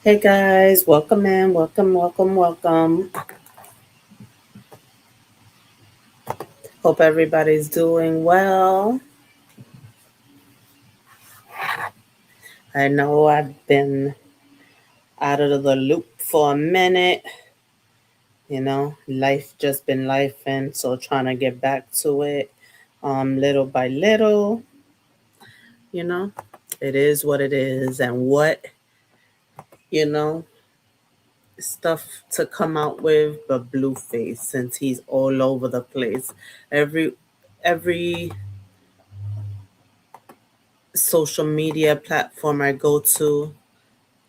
Hey guys, welcome in, welcome. Hope everybody's doing well. I know I've been out of the loop for a minute. Life just been life, and so trying to get back to it little by little, you know. It is what it is, and you know, stuff to come out with but Blueface, since he's all over the place. Every social media platform I go to,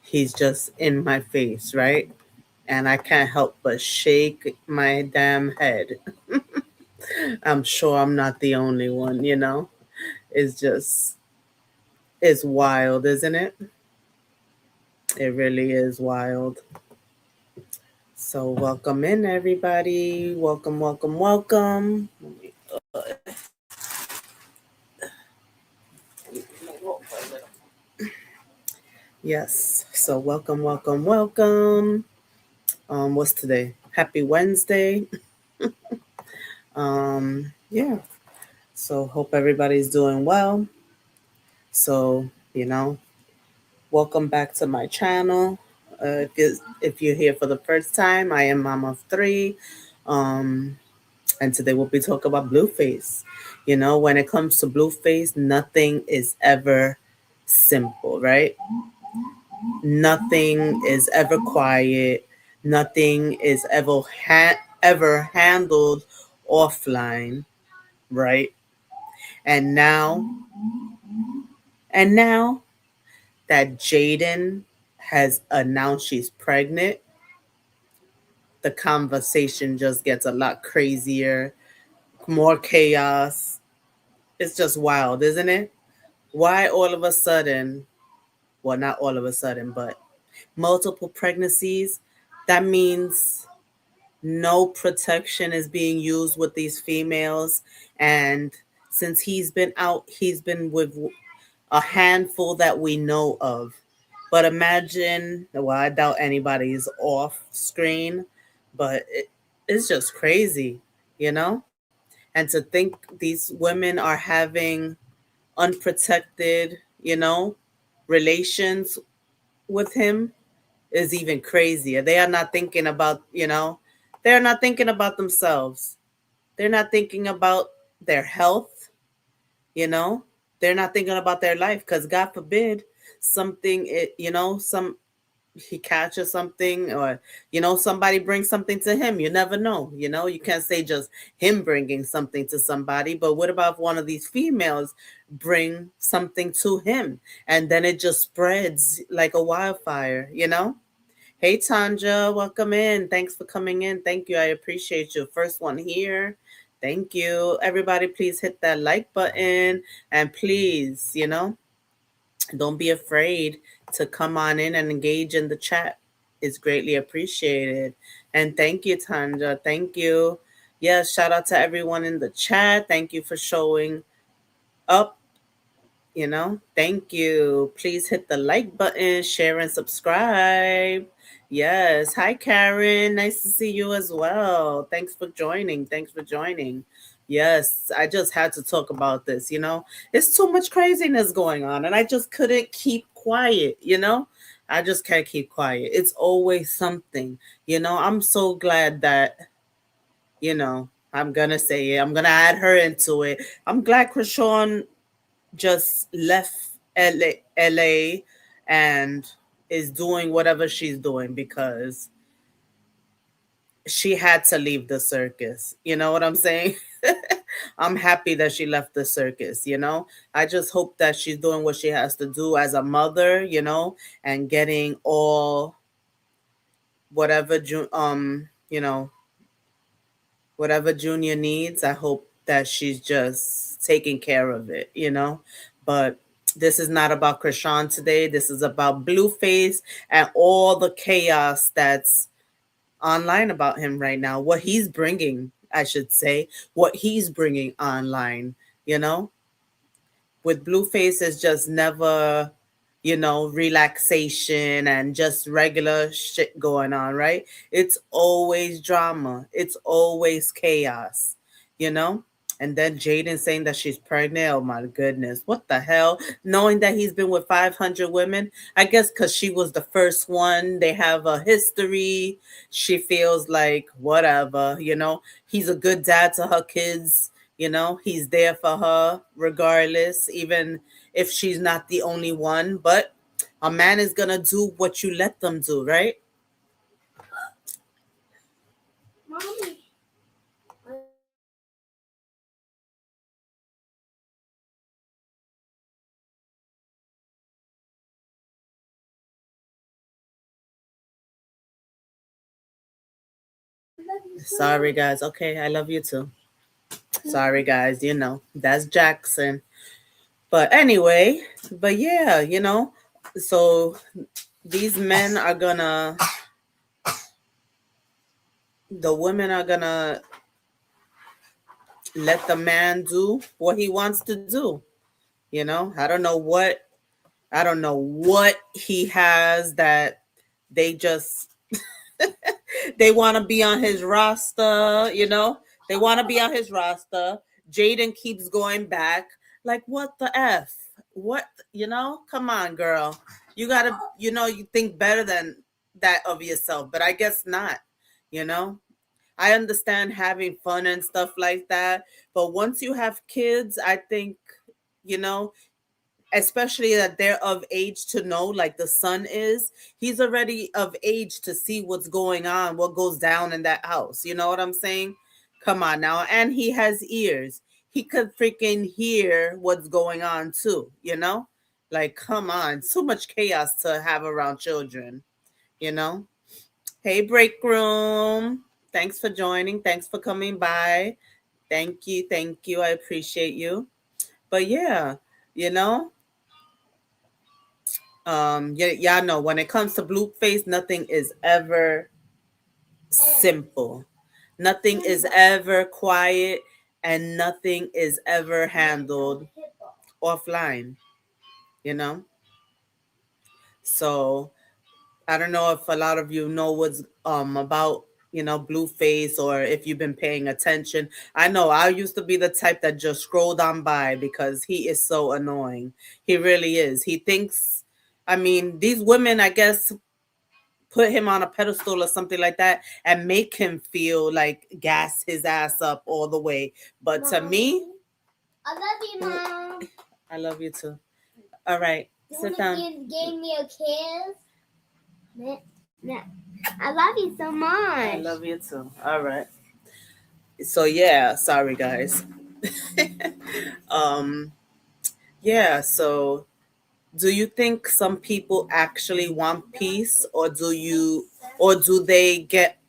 he's just in my face, right? And I can't help but shake my damn head. I'm sure I'm not the only one. It's just, it's wild, isn't it? It really is wild. So, welcome in, everybody. Welcome. Yes. So, welcome. What's today? Happy Wednesday. Yeah. So, hope everybody's doing well. So, welcome back to my channel. If you're here for the first time, I am Mom of Three, and today we'll be talking about Blueface. When it comes to Blueface, nothing is ever simple, right? Nothing is ever quiet. Nothing is ever handled offline, right? And now that Jaidyn has announced she's pregnant, the conversation just gets a lot crazier, more chaos. It's just wild, isn't it? Why all of a sudden, well, not all of a sudden, but multiple pregnancies? That means no protection is being used with these females. And since he's been out, he's been with a handful that we know of. But imagine, well, I doubt anybody's off screen, but it's just crazy, you know? And to think these women are having unprotected, relations with him is even crazier. They are not thinking about, they're not thinking about themselves. They're not thinking about their health, you know they're not thinking about their life, because God forbid something it you know some he catches something, or somebody brings something to him. You never know. You can't say just him bringing something to somebody, but what about if one of these females bring something to him, and then it just spreads like a wildfire. Hey Tanja, welcome in. Thanks for coming in. Thank you. I appreciate you. First one here. Thank you. Everybody, please hit that like button, and please, don't be afraid to come on in and engage in the chat. It's greatly appreciated. And thank you, Tanja. Thank you. Yes, shout out to everyone in the chat. Thank you for showing up. Thank you. Please hit the like button, share, and subscribe. Yes. Hi, Karen. Nice to see you as well. Thanks for joining. Yes, I just had to talk about this. It's too much craziness going on, and I just couldn't keep quiet. I just can't keep quiet. It's always something. I'm so glad that, I'm going to say it. I'm going to add her into it. I'm glad Krishan just left LA and is doing whatever she's doing, because she had to leave the circus. You know what I'm saying? I'm happy that she left the circus. I just hope that she's doing what she has to do as a mother, and getting all whatever whatever Junior needs. I hope that she's just taking care of it. But this is not about Krishan today. This is about Blueface and all the chaos that's online about him right now. What he's bringing, I should say, what he's bringing online, you know? With Blueface is just never relaxation and just regular shit going on, right? It's always drama. It's always chaos, you know? And then Jaidyn saying that she's pregnant. Oh my goodness. What the hell? Knowing that he's been with 500 women, I guess because she was the first one. They have a history. She feels like whatever. He's a good dad to her kids. He's there for her regardless, even if she's not the only one. But a man is going to do what you let them do, right? Mommy. Sorry, guys. Okay, I love you too. Sorry, guys. That's Jackson. But anyway, but yeah, so these men are gonna, the women are gonna let the man do what he wants to do. I don't know what he has that they just they want to be on his roster. They want to be on his roster. Jaidyn keeps going back. Like, what the F? What? Come on, girl. You got to, you think better than that of yourself, but I guess not, you know? I understand having fun and stuff like that. But once you have kids, I think, you know, especially that they're of age to know, like the son is, he's already of age to see what's going on, what goes down in that house. You know what I'm saying? Come on now. And he has ears. He could freaking hear what's going on too. Like, come on. Too much chaos to have around children, you know? Hey, break room. Thanks for joining. Thanks for coming by. Thank you. Thank you. I appreciate you. But yeah, you know, y'all know when it comes to Blueface, nothing is ever simple. Nothing is ever quiet and nothing is ever handled offline, you know? So I don't know if a lot of you know what's about Blueface, or if you've been paying attention. I know I used to be the type that just scrolled on by because he is so annoying. He really is. He thinks, I mean, these women, I guess, put him on a pedestal or something like that and make him feel like gas his ass up all the way. But Mom, to me, I love you, Mom. I love you too. All right, sit down. You gave me a kiss. I love you so much. I love you too. All right. So yeah, sorry guys. um yeah, so do you think some people actually want peace, or do they get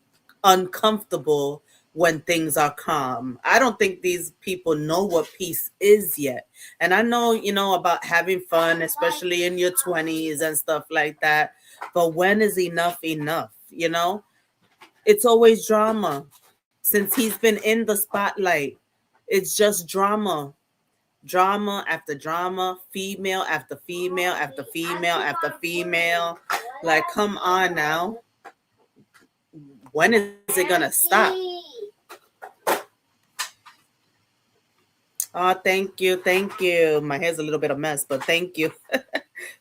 uncomfortable when things are calm? I don't think these people know what peace is yet. And I know, about having fun, especially in your 20s and stuff like that. But when is enough enough? It's always drama. Since he's been in the spotlight, it's just drama. Drama after drama, female after female after female after female. Like, come on now. When is it gonna stop? Oh, thank you, thank you. My hair's a little bit of a mess, but thank you.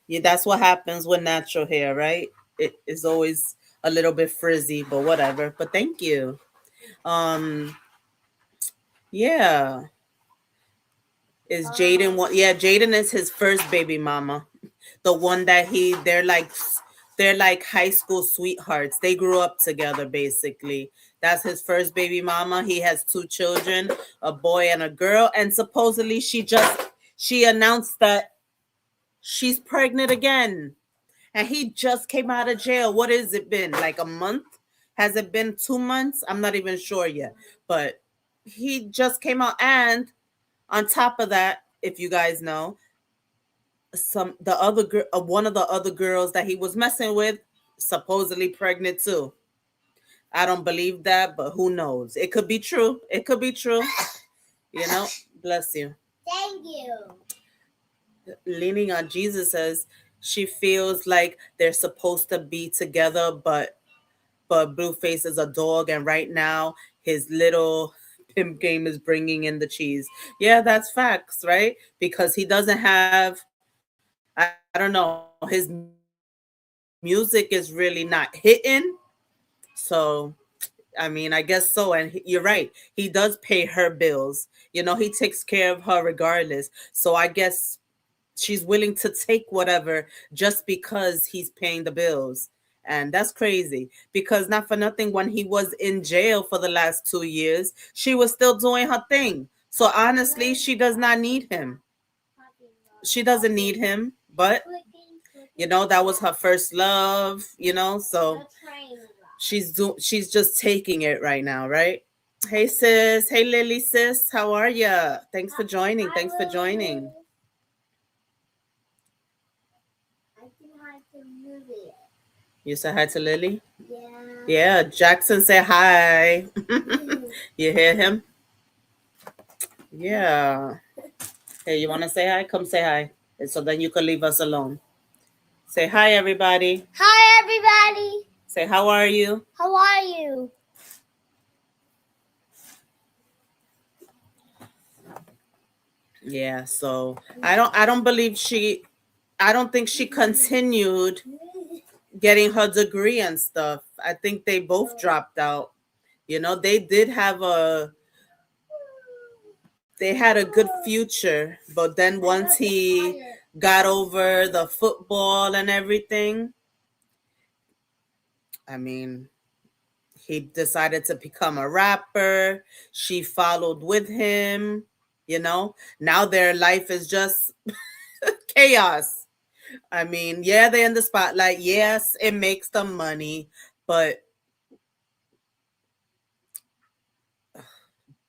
Yeah, that's what happens with natural hair, right? It is always a little bit frizzy, but whatever. But thank you. Um, yeah. Is Jaidyn one? Yeah, Jaidyn is his first baby mama. The one that they're like high school sweethearts. They grew up together basically. That's his first baby mama. He has 2 children, a boy and a girl, and supposedly she announced that she's pregnant again. And he just came out of jail. What has it been? Like a month? Has it been 2 months? I'm not even sure yet. But he just came out, and on top of that, if you guys know, one of the other girls that he was messing with supposedly pregnant too. I don't believe that, but who knows? It could be true. It could be true. Bless you. Thank you. Leaning on Jesus says, She feels like they're supposed to be together, but Blueface is a dog, and right now his little pimp game is bringing in the cheese. Yeah, that's facts, right? Because he doesn't have, I don't know, his music is really not hitting. So I mean, I guess so. And you're right. He does pay her bills. He takes care of her regardless. So I guess she's willing to take whatever just because he's paying the bills. And that's crazy because not for nothing, when he was in jail for the last 2 years, she was still doing her thing. So honestly, she does not need him. She doesn't need him, but that was her first love. So she's just taking it right now, right? Hey sis, hey Lily sis, how are ya? Thanks for joining. Thanks for joining. You say hi to Lily? Yeah, Jackson say hi. You hear him? Yeah. Hey, you want to say hi? Come say hi. And so then you can leave us alone. Say hi, everybody. Hi, everybody. Say, how are you? How are you? Yeah, so I don't believe I don't think she continued getting her degree and stuff. I think they both dropped out. They did have they had a good future, but then once he got over the football and everything, I mean, he decided to become a rapper. She followed with him. Now their life is just chaos. I mean, yeah, they're in the spotlight. Yes, it makes them money, but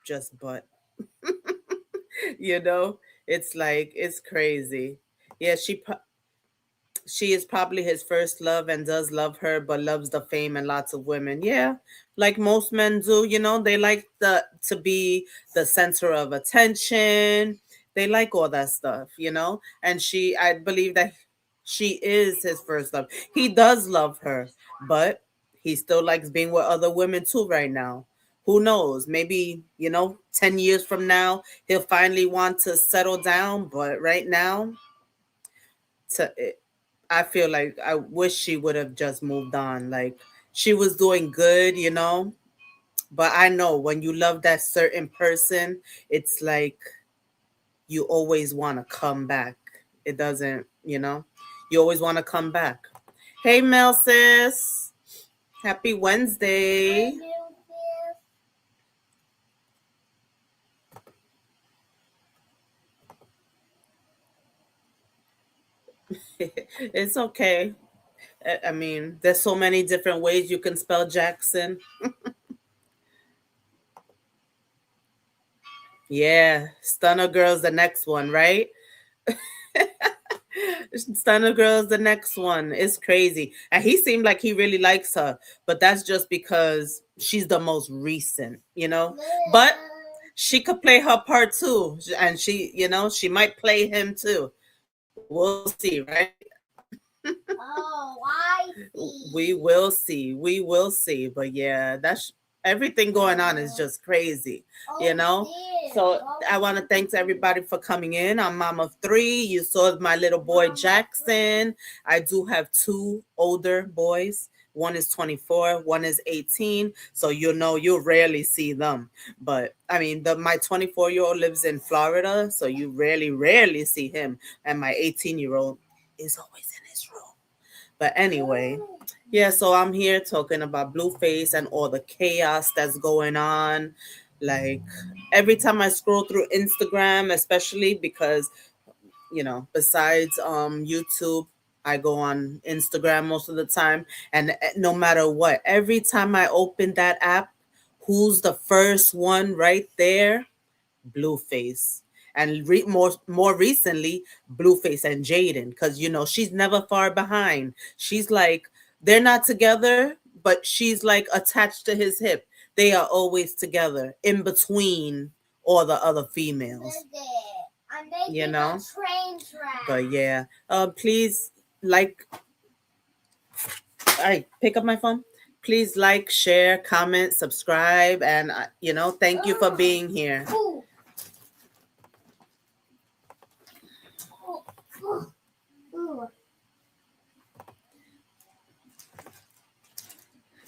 just but you know, it's like it's crazy. Yeah, she is probably his first love and does love her, but loves the fame and lots of women. Yeah, like most men do. They like to be the center of attention. They like all that stuff. And I believe that she is his first love. He does love her, but he still likes being with other women too right now. Who knows? Maybe 10 years from now, he'll finally want to settle down, but right now, to I feel like I wish she would have just moved on. Like she was doing good. But I know when you love that certain person, it's like you always want to come back. It doesn't. You always want to come back. Hey, Mel sis. Happy Wednesday. It's okay. I mean, there's so many different ways you can spell Jackson. Yeah, Stunner Girl's the next one, right? Stunner Girl's the next one. It's crazy. And he seemed like he really likes her, but that's just because she's the most recent. But she could play her part too. And she might play him too. We'll see, right? Oh, I see. We will see. We will see. But yeah, that's everything going on is just crazy, you know? So I want to thank everybody for coming in. I'm mom of three. You saw my little boy Jackson. I do have two older boys. One is 24, one is 18. So you'll rarely see them. But I mean, my 24-year-old lives in Florida, so you rarely see him. And my 18-year-old is always in his room. But anyway, yeah, so I'm here talking about Blueface and all the chaos that's going on. Like every time I scroll through Instagram, especially because, besides YouTube, I go on Instagram most of the time. And no matter what, every time I open that app, who's the first one right there? Blueface. And more recently, Blueface and Jaidyn, because she's never far behind. She's like they're not together, but she's like attached to his hip. They are always together in between all the other females. I'm making You know? a train track. But yeah, please like, I pick up my phone. Please like, share, comment, subscribe, and thank you for being here.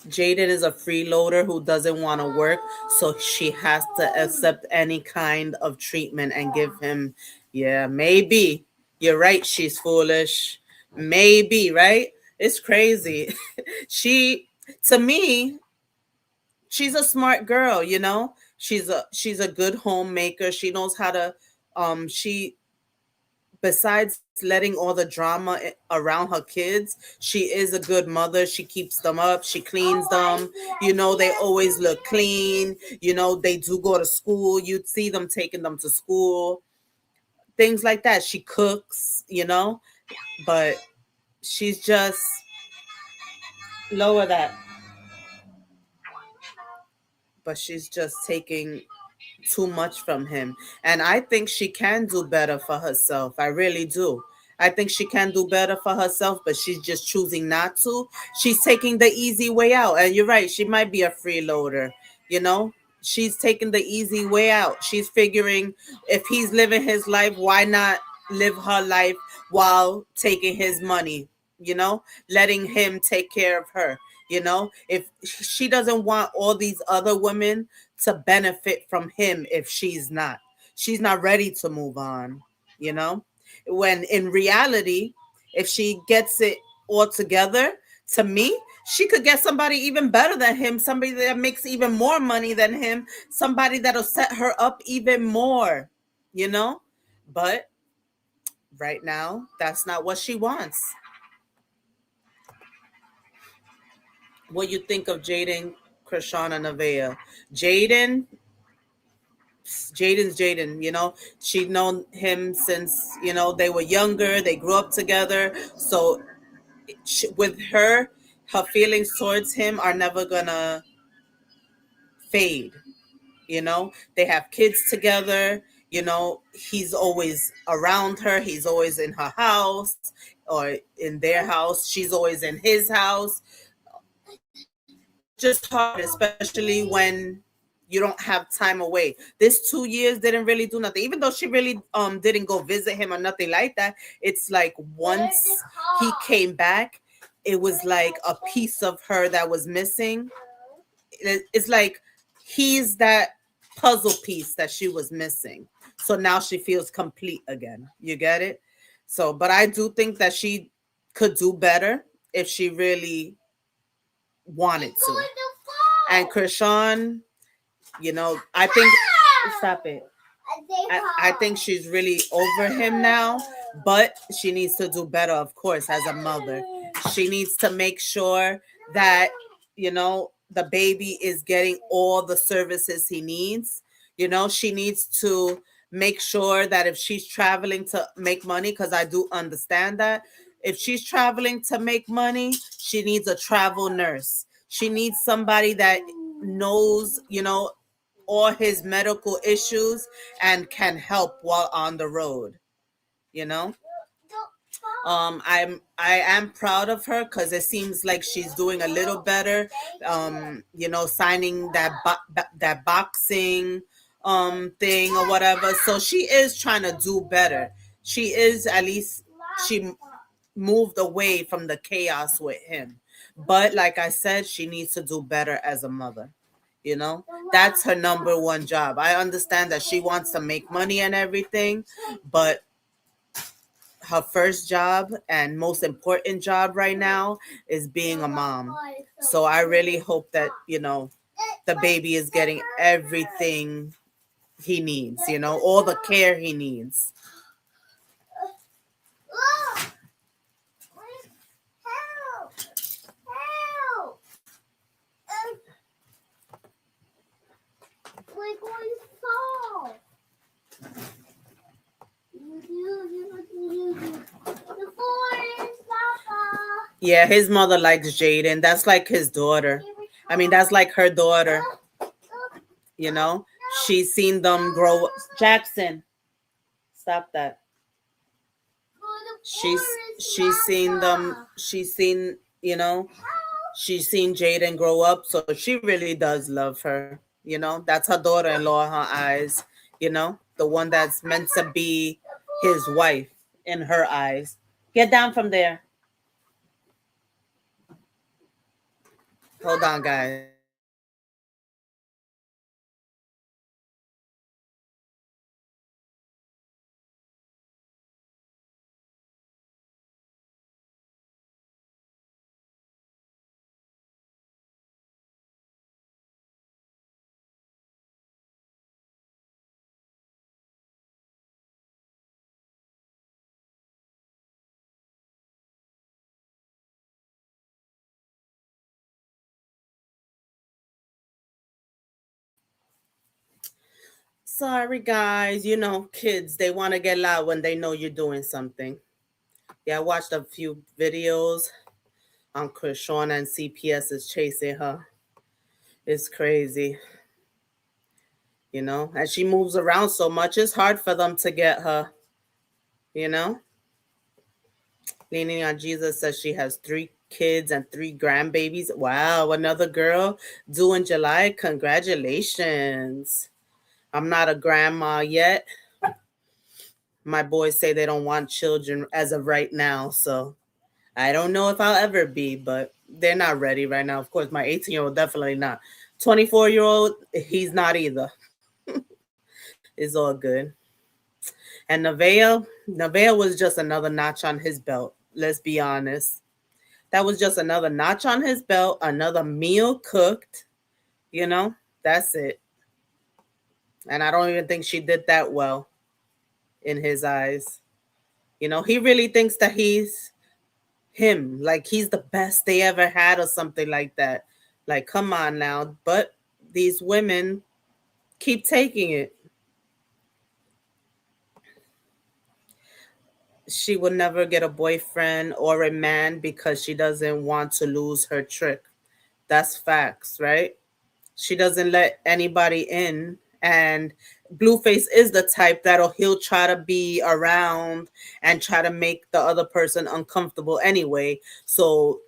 Jaidyn is a freeloader who doesn't want to work, so she has to accept any kind of treatment and give him. Yeah, maybe you're right. She's foolish. Maybe, right? It's crazy. she, to me, she's a smart girl. She's a good homemaker. She knows how to. She besides letting all the drama around her kids, she is a good mother. She keeps them up. She cleans them. They always look clean. They do go to school. You'd see them taking them to school. Things like that. She cooks. But she's just lower that. But she's just taking too much from him. And I think she can do better for herself. I really do. I think she can do better for herself, but she's just choosing not to. She's taking the easy way out. And you're right, she might be a freeloader, you know? She's taking the easy way out. She's figuring if he's living his life, why not live her life while taking his money, letting him take care of her. If she doesn't want all these other women to benefit from him, if she's not ready to move on, when in reality, if she gets it all together, to me, she could get somebody even better than him, somebody that makes even more money than him, somebody that'll set her up even more, but right now that's not what she wants. What you think of Jaidyn, Krishana, Neveah? Jaidyn, Jaidyn's Jaidyn, she'd known him since, they were younger, they grew up together. So with her feelings towards him are never gonna fade. They have kids together. He's always around her. He's always in her house or in their house. She's always in his house. It's just hard, especially when you don't have time away. This 2 years didn't really do nothing, even though she really didn't go visit him or nothing like that. It's like once he came back, it was like a piece of her that was missing. It's like he's that puzzle piece that she was missing. So now she feels complete again. You get it? So, but I do think that she could do better if she really wanted to. And Krishan, I think, stop it. I think she's really over him now, but she needs to do better, of course, as a mother. She needs to make sure that, the baby is getting all the services he needs. She needs to make sure that if she's traveling to make money, because I do understand that, if she's traveling to make money, she needs a travel nurse. She needs somebody that knows, all his medical issues and can help while on the road. you know I am proud of her because it seems like she's doing a little better, signing that boxing thing or whatever. So she is trying to do better. She is, at least she moved away from the chaos with him. But like I said, she needs to do better as a mother. That's her number one job. I understand that she wants to make money and everything, but her first job and most important job right now is being a mom. So I really hope that, the baby is getting everything he needs, all the care he needs. Yeah, his mother likes Jaidyn. That's like his daughter. I mean, that's like her daughter. She's seen them grow. Jackson, stop that. She's she's seen them. She's seen, she's seen Jaidyn grow up, so she really does love her. That's her daughter-in-law in her eyes. The one that's meant to be his wife in her eyes. Get down from there. Hold on, guys. Sorry, guys. Kids, they want to get loud when they know you're doing something. Yeah, I watched a few videos on Krishawn and CPS is chasing her. It's crazy. And she moves around so much, it's hard for them to get her. You know, Leaning on Jesus says she has 3 kids and 3 grandbabies. Wow, another girl due in July. Congratulations. I'm not a grandma yet. My boys say they don't want children as of right now, so I don't know if I'll ever be, but they're not ready right now. Of course, my 18-year-old definitely not. 24-year-old, he's not either. It's all good. And Neveah was just another notch on his belt. Let's be honest. That was just another notch on his belt, another meal cooked. You know, that's it. And I don't even think she did that well in his eyes. He really thinks that he's him, like he's the best they ever had or something like that. Like, come on now. But these women keep taking it. She will never get a boyfriend or a man because she doesn't want to lose her trick. That's facts, right? She doesn't let anybody in. And Blueface is the type that'll he'll try to be around and try to make the other person uncomfortable anyway. So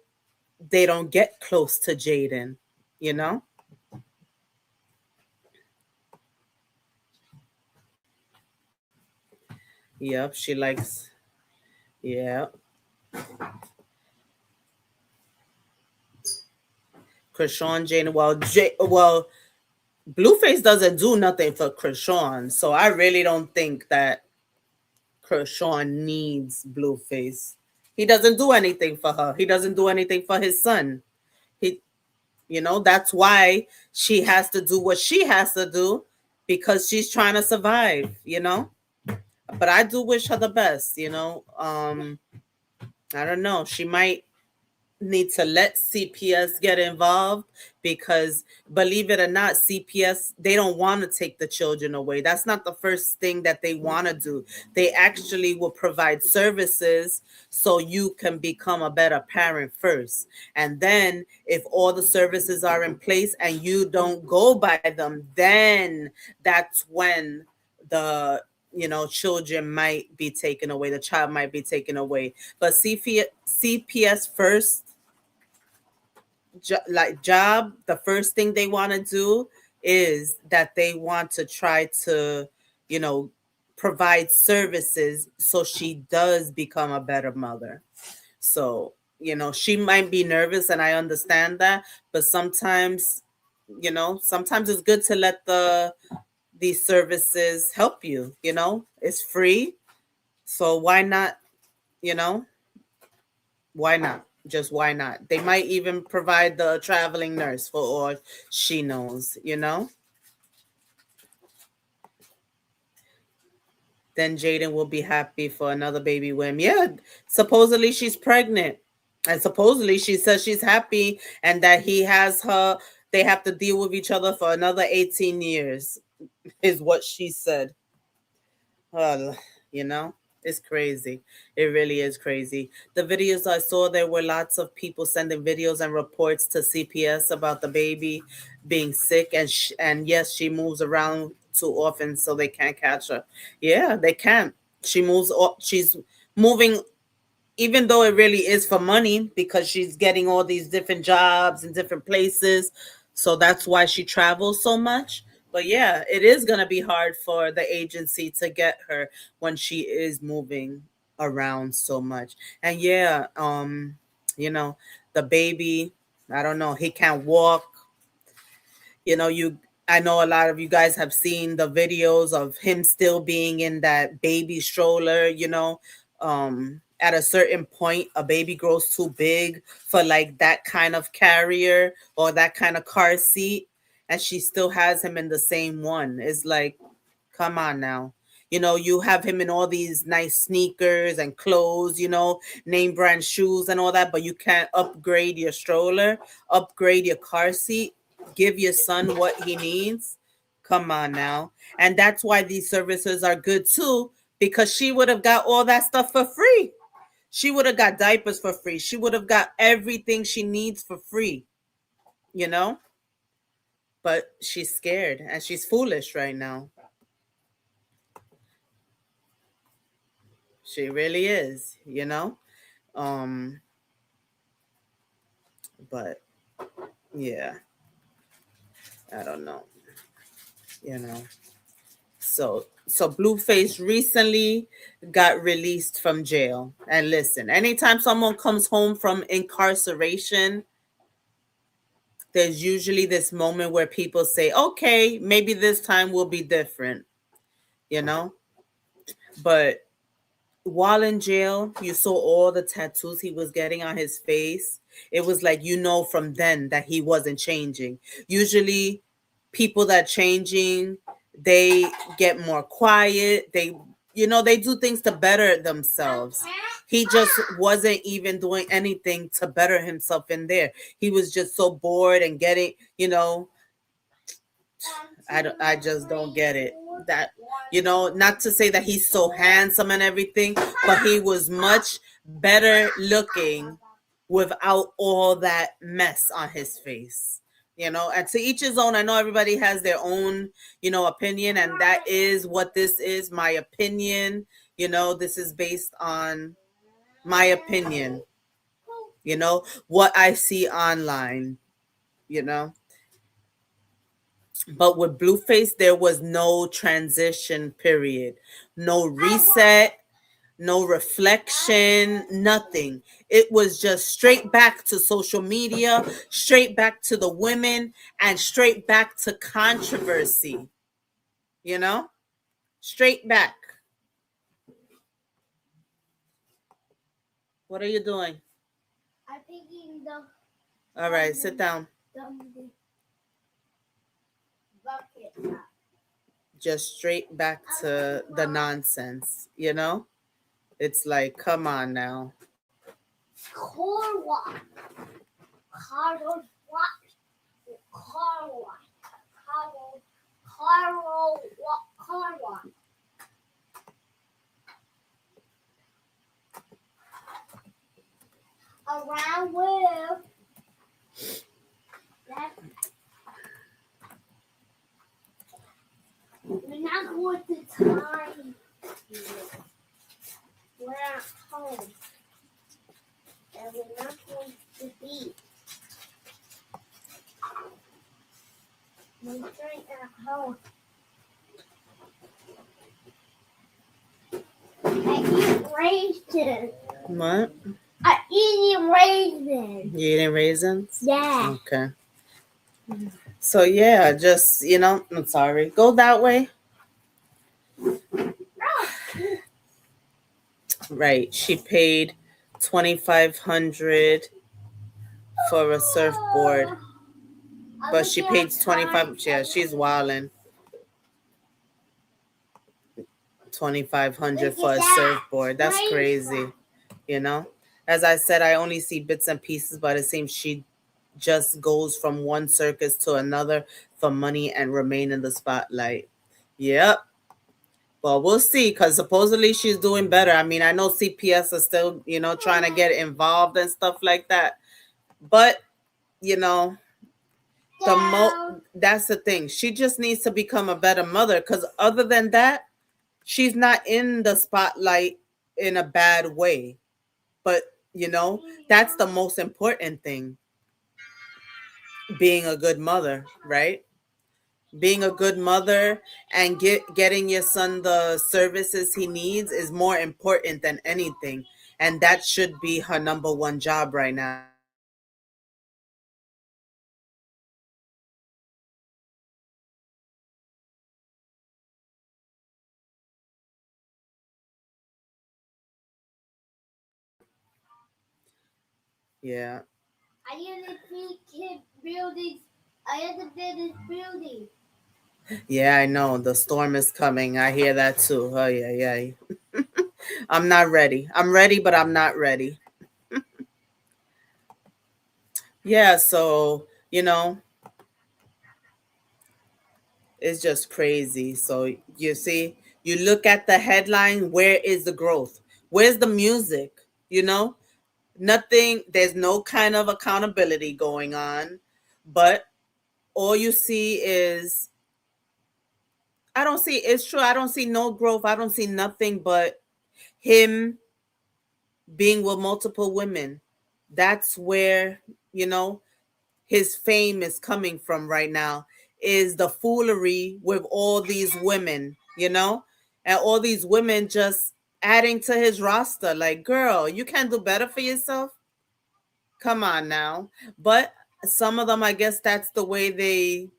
they don't get close to Jaidyn, you know? Yep, she likes, yeah. Krishawn, Jaidyn. Well, Blueface doesn't do nothing for Krishawn, so I really don't think that Krishawn needs Blueface. He doesn't do anything for her. He doesn't do anything for his son. He, that's why she has to do what she has to do because she's trying to survive. But I do wish her the best. I don't know. She might need to let CPS get involved because believe it or not, CPS, they don't want to take the children away. That's not the first thing that they want to do. They actually will provide services so you can become a better parent first. And then if all the services are in place and you don't go by them, then that's when the children might be taken away, the child might be taken away. But CPS first, job, the first thing they want to do is that they want to try to you know provide services so she does become a better mother. So she might be nervous and I understand that, but sometimes it's good to let these services help you. It's free, so why not? you know Why not? Just why not? They might even provide the traveling nurse for all she knows. Then Jaidyn will be happy for another baby whim. Yeah, supposedly she's pregnant. And supposedly she says she's happy and that he has her. They have to deal with each other for another 18 years, is what she said. Oh, you know, it's crazy. It really is crazy. The videos I saw, there were lots of people sending videos and reports to CPS about the baby being sick, and yes, she moves around too often, so they can't catch her. Yeah, they can't. She's moving. even though it really is for money because she's getting all these different jobs in different places. So that's why she travels so much. But yeah, it is going to be hard for the agency to get her when she is moving around so much. And yeah, you know, the baby, I don't know, he can't walk. You I know a lot of you guys have seen the videos of him still being in that baby stroller. At a certain point a baby grows too big for like that kind of carrier or that kind of car seat, and she still has him in the same one. It's like, come on now. You have him in all these nice sneakers and clothes, name brand shoes and all that, but you can't upgrade your stroller, upgrade your car seat, give your son what he needs. Come on now. And that's why these services are good too, because she would have got all that stuff for free. She would have got diapers for free. She would have got everything she needs for free, you know? But she's scared and she's foolish right now. She really is. Um, but yeah, I don't know, you know. So Blueface recently got released from jail. And listen, anytime someone comes home from incarceration, there's usually this moment where people say, okay, maybe this time will be different, you know? But while in jail, you saw all the tattoos he was getting on his face. It was like, from then that he wasn't changing. Usually, people that changing, they get more quiet. They do things to better themselves. He just wasn't even doing anything to better himself in there. He was just so bored and getting. I just don't get it. That not to say that he's so handsome and everything, but he was much better looking without all that mess on his face. And to each his own. I know everybody has their own, opinion, and that is what this is, my opinion. This is based on my opinion, what I see online, you know. But with Blueface, there was no transition period, no reset, no reflection, nothing. It was just straight back to social media, straight back to the women, and straight back to controversy, straight back. What are you doing? I'm picking the. All right, sit down. Bucket. Just straight back to the nonsense, It's like, come on now. Car wash. Car wash. Car wash. Car wash. Around where? We're not going to time. We're at home. And we're not going to be. We're straight at home. I eat raisins. What? I eating raisins. You eating raisins? Yeah. Okay. So yeah, just I'm sorry. Go that way. Right. She paid $2,500 for a surfboard, but she paid $25. Yeah, she's wilding. $2,500 for a surfboard. That's crazy. As I said, I only see bits and pieces, but it seems she just goes from one circus to another for money and remain in the spotlight. Yep. Well, we'll see, because supposedly she's doing better. I mean, I know CPS are still, trying to get involved and stuff like that. But, that's the thing. She just needs to become a better mother, because other than that, she's not in the spotlight in a bad way. But, that's the most important thing, being a good mother, right? Being a good mother and getting your son the services he needs is more important than anything. And that should be her number one job right now. Yeah. I hear the three kid buildings. I hear the buildings building. Yeah, I know. The storm is coming. I hear that too. Oh, yeah, yeah. I'm not ready. I'm ready, but I'm not ready. Yeah, so, it's just crazy. So, you see, you look at the headline, where is the growth? Where's the music? You know, Nothing, there's no kind of accountability going on, but all you see is, I don't see, it's true, I don't see no growth. I don't see nothing but him being with multiple women. That's where, you know, his fame is coming from right now, is the foolery with all these women, and all these women just adding to his roster. Like, girl, you can't do better for yourself. Come on now. But some of them, I guess that's the way they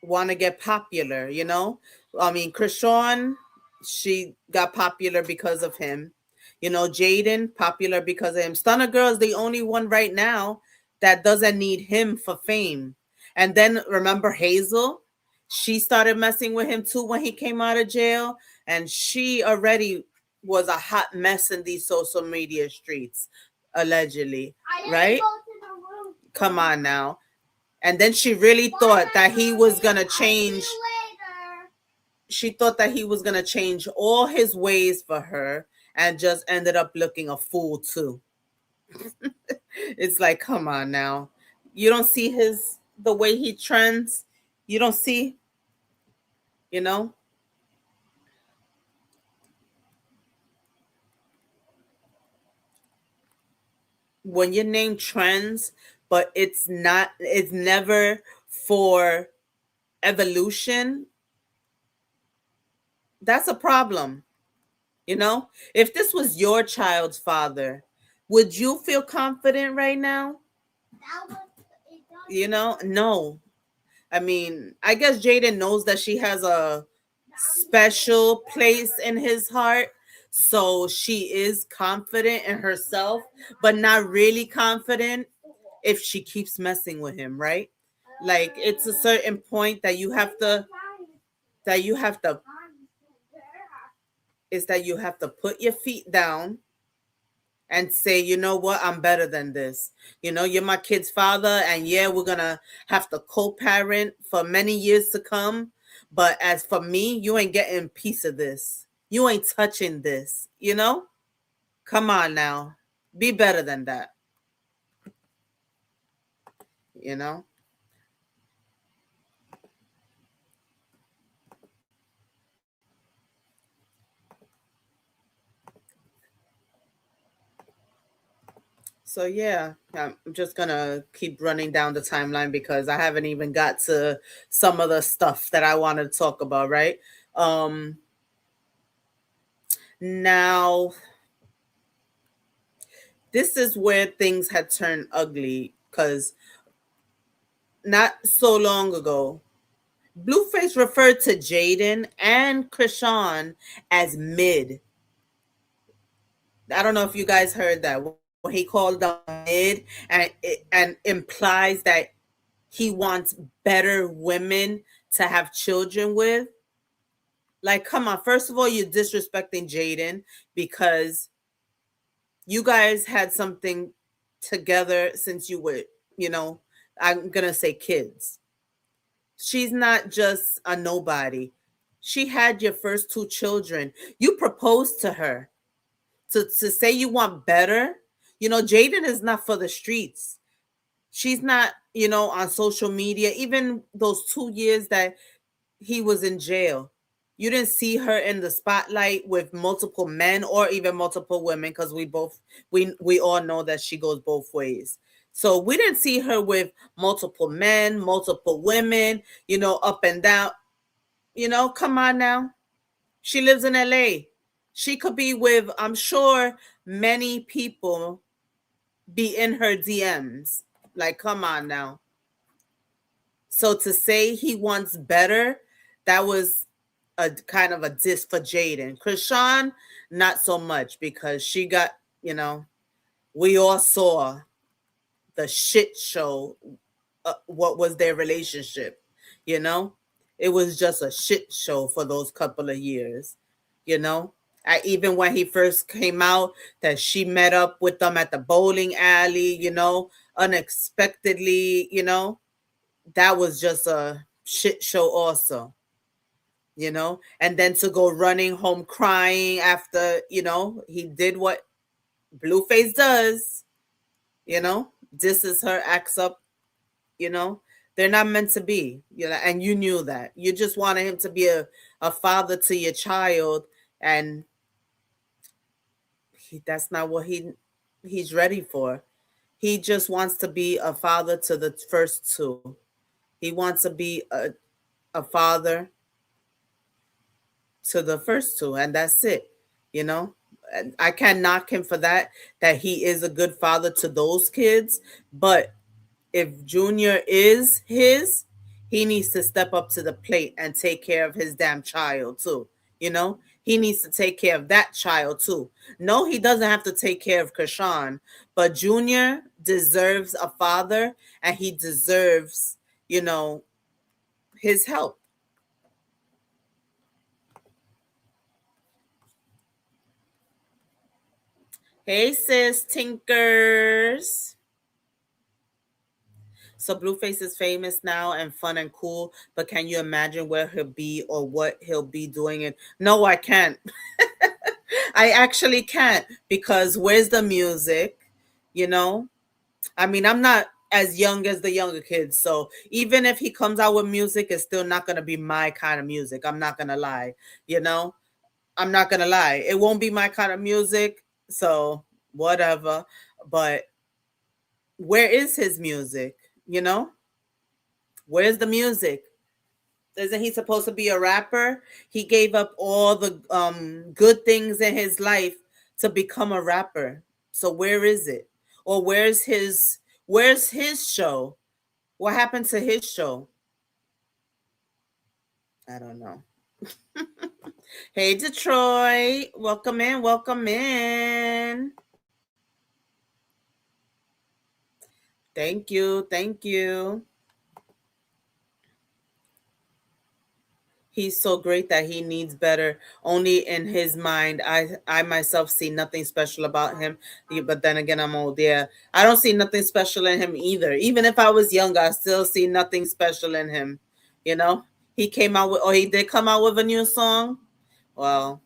want to get popular. I mean, Krishan, she got popular because of him. Jaidyn, popular because of him. Stunna Girl is the only one right now that doesn't need him for fame. And then remember Hazel? She started messing with him too when he came out of jail. And she already was a hot mess in these social media streets, allegedly. Right? Come on now. And then she really thought that he was going to change. She thought that he was going to change all his ways for her, and just ended up looking a fool too. It's like, come on now. You don't see the way he trends. You don't see, you know, when your name trends, but it's never for evolution. That's a problem. If this was your child's father, would you feel confident right now? No. I mean, I guess Jaidyn knows that she has a special place in his heart. So she is confident in herself, but not really confident if she keeps messing with him, right? Like, it's a certain point that you have to is that you have to put your feet down and say, you know what, I'm better than this. You're my kid's father, and yeah, we're gonna have to co-parent for many years to come. But as for me, you ain't getting a piece of this. You ain't touching this. Come on now. Be better than that. You know? So yeah, I'm just gonna keep running down the timeline because I haven't even got to some of the stuff that I want to talk about, right? Now, this is where things had turned ugly because not so long ago, Blueface referred to Jaidyn and Krishan as mid. I don't know if you guys heard that, when he called them mid, and implies that he wants better women to have children with. Like, come on. First of all, you're disrespecting Jaidyn because you guys had something together since you were, you know, I'm going to say kids. She's not just a nobody. She had your first two children. You proposed to her. To say you want better, Jaidyn is not for the streets. She's not, on social media, even those 2 years that he was in jail. You didn't see her in the spotlight with multiple men or even multiple women, because we all know that she goes both ways. So we didn't see her with multiple men, multiple women, up and down. Come on now. She lives in LA. She could be with, I'm sure, many people be in her DMs. Like, come on now. So to say he wants better, that was a kind of a diss for Jaidyn. Krishan, not so much, because she got, we all saw the shit show. What was their relationship? You know, it was just a shit show for those couple of years. You know, even when he first came out, that she met up with them at the bowling alley. Unexpectedly. That was just a shit show also. And then to go running home crying after, he did what Blueface does. This is her, acts up. you know they're not meant to be. And you knew that. You just wanted him to be a father to your child, and that's not what he's ready for. He just wants to be a father to the first two. He wants to be a father to the first two, and that's it. you know and I can't knock him for that he is a good father to those kids. But if Junior is his, he needs to step up to the plate and take care of his damn child too. He needs to take care of that child too. No, he doesn't have to take care of Krishan, but Junior deserves a father, and he deserves, his help. Hey, sis Tinkers. So Blueface is famous now and fun and cool, but can you imagine where he'll be or what he'll be doing? And no, I can't. I actually can't, because where's the music? You know, I mean, I'm not as young as the younger kids, so even if he comes out with music, it's still not gonna be my kind of music. I'm not gonna lie. You know, I'm not gonna lie. It won't be my kind of music. So whatever. But where is his music? You know, where's the music? Isn't he supposed to be a rapper? He gave up all the good things in his life to become a rapper. So where is it? Or where's his show? What happened to his show? I don't know. Hey, Detroit. Welcome in. Welcome in. Thank you. Thank you. He's so great that he needs better. Only in his mind. I myself see nothing special about him. But then again, I'm old. Yeah, I don't see nothing special in him either. Even if I was younger, I still see nothing special in him. You know, he did come out with a new song. Well,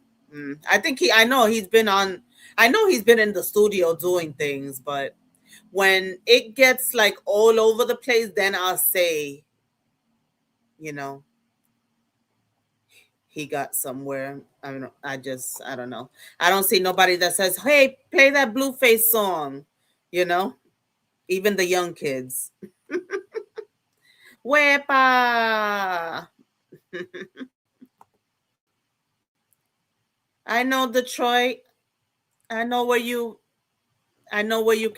I think I know he's been on. I know he's been in the studio doing things, but when it gets like all over the place, then I'll say, you know, he got somewhere. I don't know. I don't know. I don't see nobody that says, "Hey, play that Blueface song." You know, even the young kids. Wepa. I know Detroit. I know where you. I know where you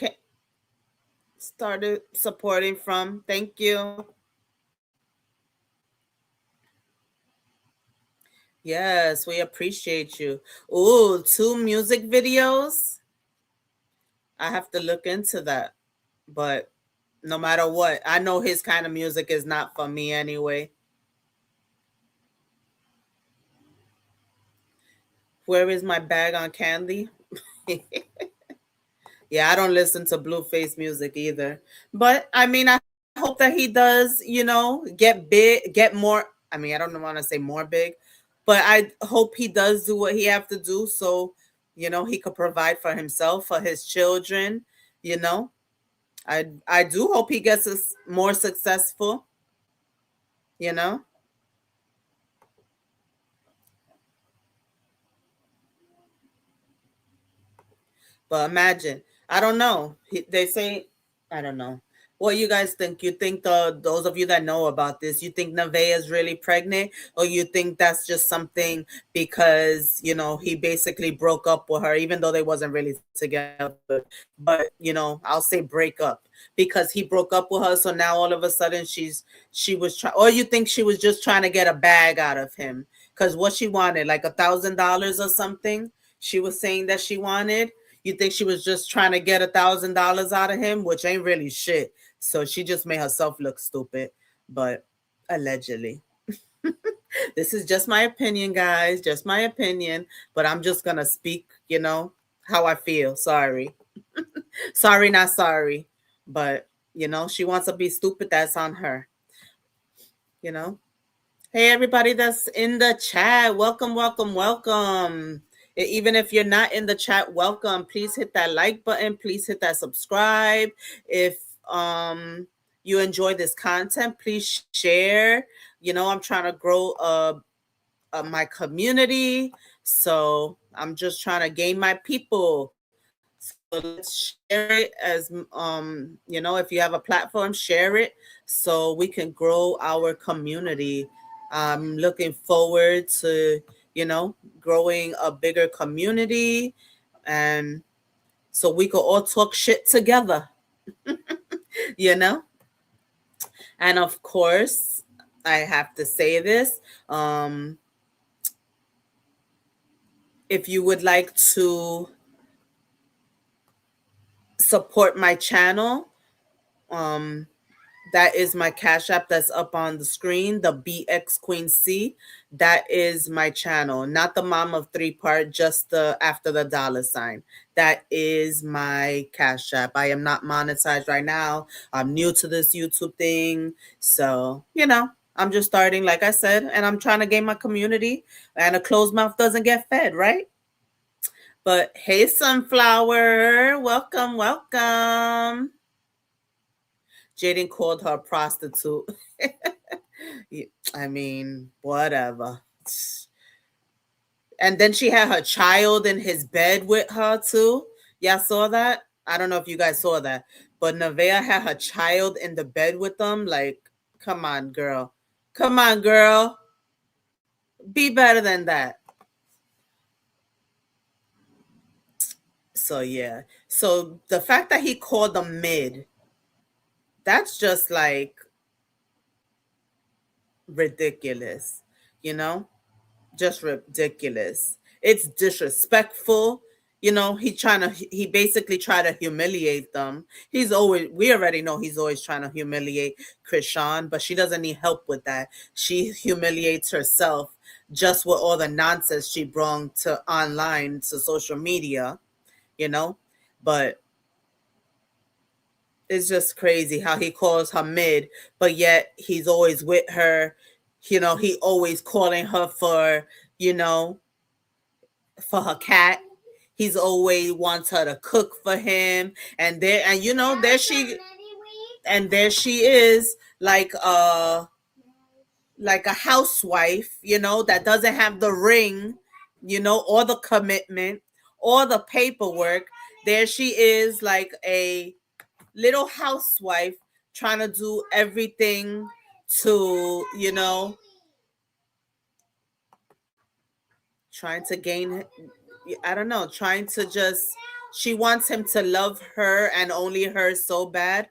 started supporting from. Thank you. Yes, we appreciate you. Ooh, 2 music videos. I have to look into that. But no matter what, I know his kind of music is not for me anyway. Where is my bag on candy? Yeah, I don't listen to Blueface music either. But I mean, I hope that he does, get big, get more. I mean, I don't want to say more big, but I hope he does do what he have to do, so he could provide for himself, for his children. You know, I do hope he gets us more successful. You know, But imagine, I don't know. They say, I don't know. What you guys think? You think those of you that know about this, you think Neveah is really pregnant, or you think that's just something because he basically broke up with her, even though they wasn't really together. But I'll say break up because he broke up with her. So now all of a sudden she was trying, or you think she was just trying to get a bag out of him because what she wanted, like $1,000 or something. She was saying that she wanted. You think she was just trying to get $1,000 out of him, which ain't really shit. So she just made herself look stupid, but allegedly. This is just my opinion, guys, just my opinion, but I'm just going to speak, how I feel. Sorry. Sorry, not sorry. But, she wants to be stupid. That's on her, you know? Hey, everybody that's in the chat. Welcome, welcome, welcome. Even if you're not in the chat, welcome. Please hit that like button. Please hit that subscribe. If you enjoy this content, please share. I'm trying to grow my community. So I'm just trying to gain my people. So let's share it as if you have a platform, share it so we can grow our community. I'm looking forward to, growing a bigger community, and so we could all talk shit together, you know? And of course, I have to say this. If you would like to support my channel, that is my Cash App that's up on the screen, the BX Queen C. That is my channel, not the mom of three part, just the after the $sign. That is my Cash App. I am not monetized right now. I'm new to this YouTube thing. So, I'm just starting, like I said, and I'm trying to gain my community, and a closed mouth doesn't get fed, right? But hey, Sunflower, welcome, welcome. Jaidyn called her a prostitute. I mean, whatever. And then she had her child in his bed with her too. Y'all saw that? I don't know if you guys saw that. But Neveah had her child in the bed with them. Like, come on, girl. Come on, girl. Be better than that. So, yeah. So, the fact that he called them mid, that's just like ridiculous, just ridiculous. It's disrespectful. He basically tried to humiliate them. We already know he's always trying to humiliate Krishan, but she doesn't need help with that. She humiliates herself just with all the nonsense she brought to online, to social media, but it's just crazy how he calls her mid, but yet he's always with her. He always calling her for, for her cat. He's always wants her to cook for him. And there she is, like a housewife, that doesn't have the ring, or the commitment or the paperwork. There she is, like a little housewife trying to do everything to, trying to gain, I don't know, trying to just, she wants him to love her and only her so bad.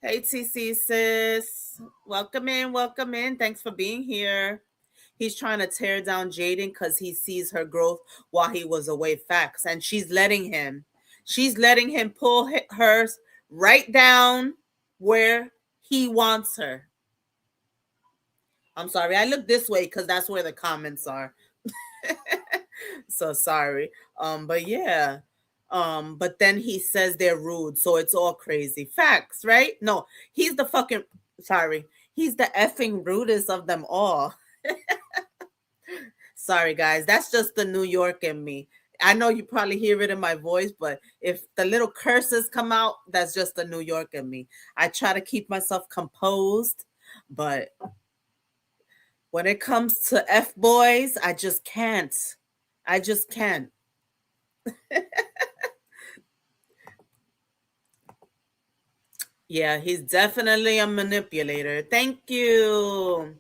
Hey, TC sis. Welcome in, welcome in. Thanks for being here. He's trying to tear down Jaidyn because he sees her growth while he was away. Facts. And she's letting him. She's letting him pull hers right down where he wants her. I'm sorry. I look this way because that's where the comments are. So sorry. But yeah. But then he says they're rude, so it's all crazy. Facts, right? No, he's the fucking sorry. He's the effing rudest of them all. Sorry, guys. That's just the New York in me. I know you probably hear it in my voice, but if the little curses come out, that's just the New York in me. I try to keep myself composed, but when it comes to F boys, I just can't. I just can't. Yeah, he's definitely a manipulator. Thank you.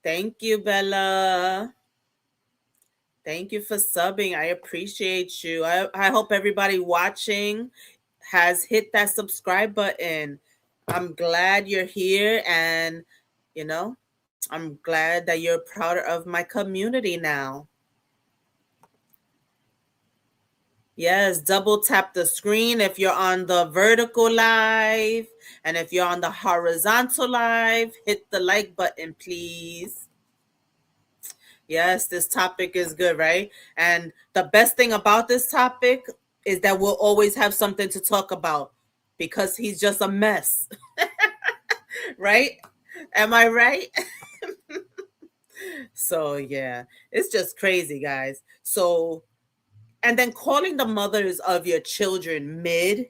Thank you, Bella. Thank you for subbing. I appreciate you. I hope everybody watching has hit that subscribe button. I'm glad you're here, and you know, I'm glad that you're proud of my community now. Yes, double tap the screen if you're on the vertical live, and if you're on the horizontal live, hit the like button, please. Yes, this topic is good, right? And the best thing about this topic is that we'll always have something to talk about because he's just a mess, right? Am I right? So, yeah, it's just crazy, guys. So, and then calling the mothers of your children mid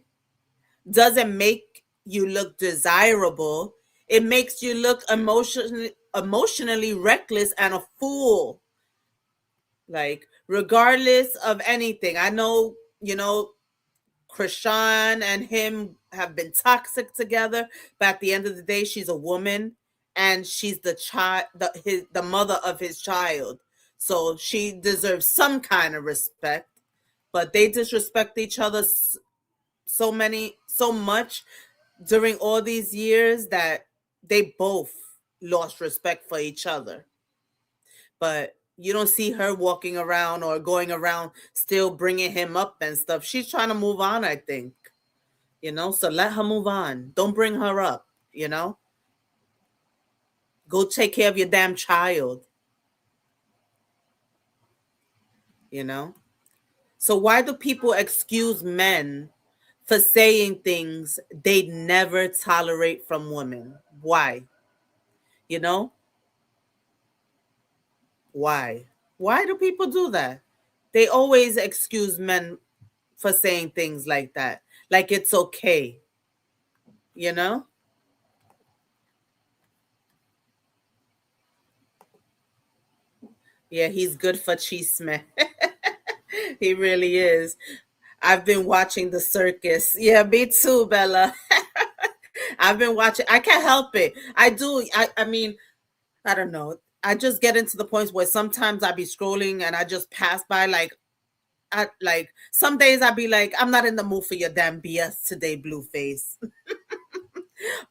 doesn't make you look desirable. It makes you look emotionally reckless and a fool. Like, regardless of anything, I know, Krishan and him have been toxic together, but at the end of the day, she's a woman and she's the child, the mother of his child. So she deserves some kind of respect. But they disrespect each other so much during all these years that they both lost respect for each other. But you don't see her walking around or going around still bringing him up and stuff. She's trying to move on, I think. So let her move on. Don't bring her up, you know? Go take care of your damn child, you know? So why do people excuse men for saying things they'd never tolerate from women? Why? You know? Why? Why do people do that? They always excuse men for saying things like that. Like it's okay, you know? Yeah, he's good for chisme. He really is. I've been watching the circus. Yeah, me too, Bella. I've been watching. I can't help it. I do. I mean, I don't know. I just get into the points where sometimes I be scrolling and I just pass by like some days I be like, I'm not in the mood for your damn BS today, Blueface.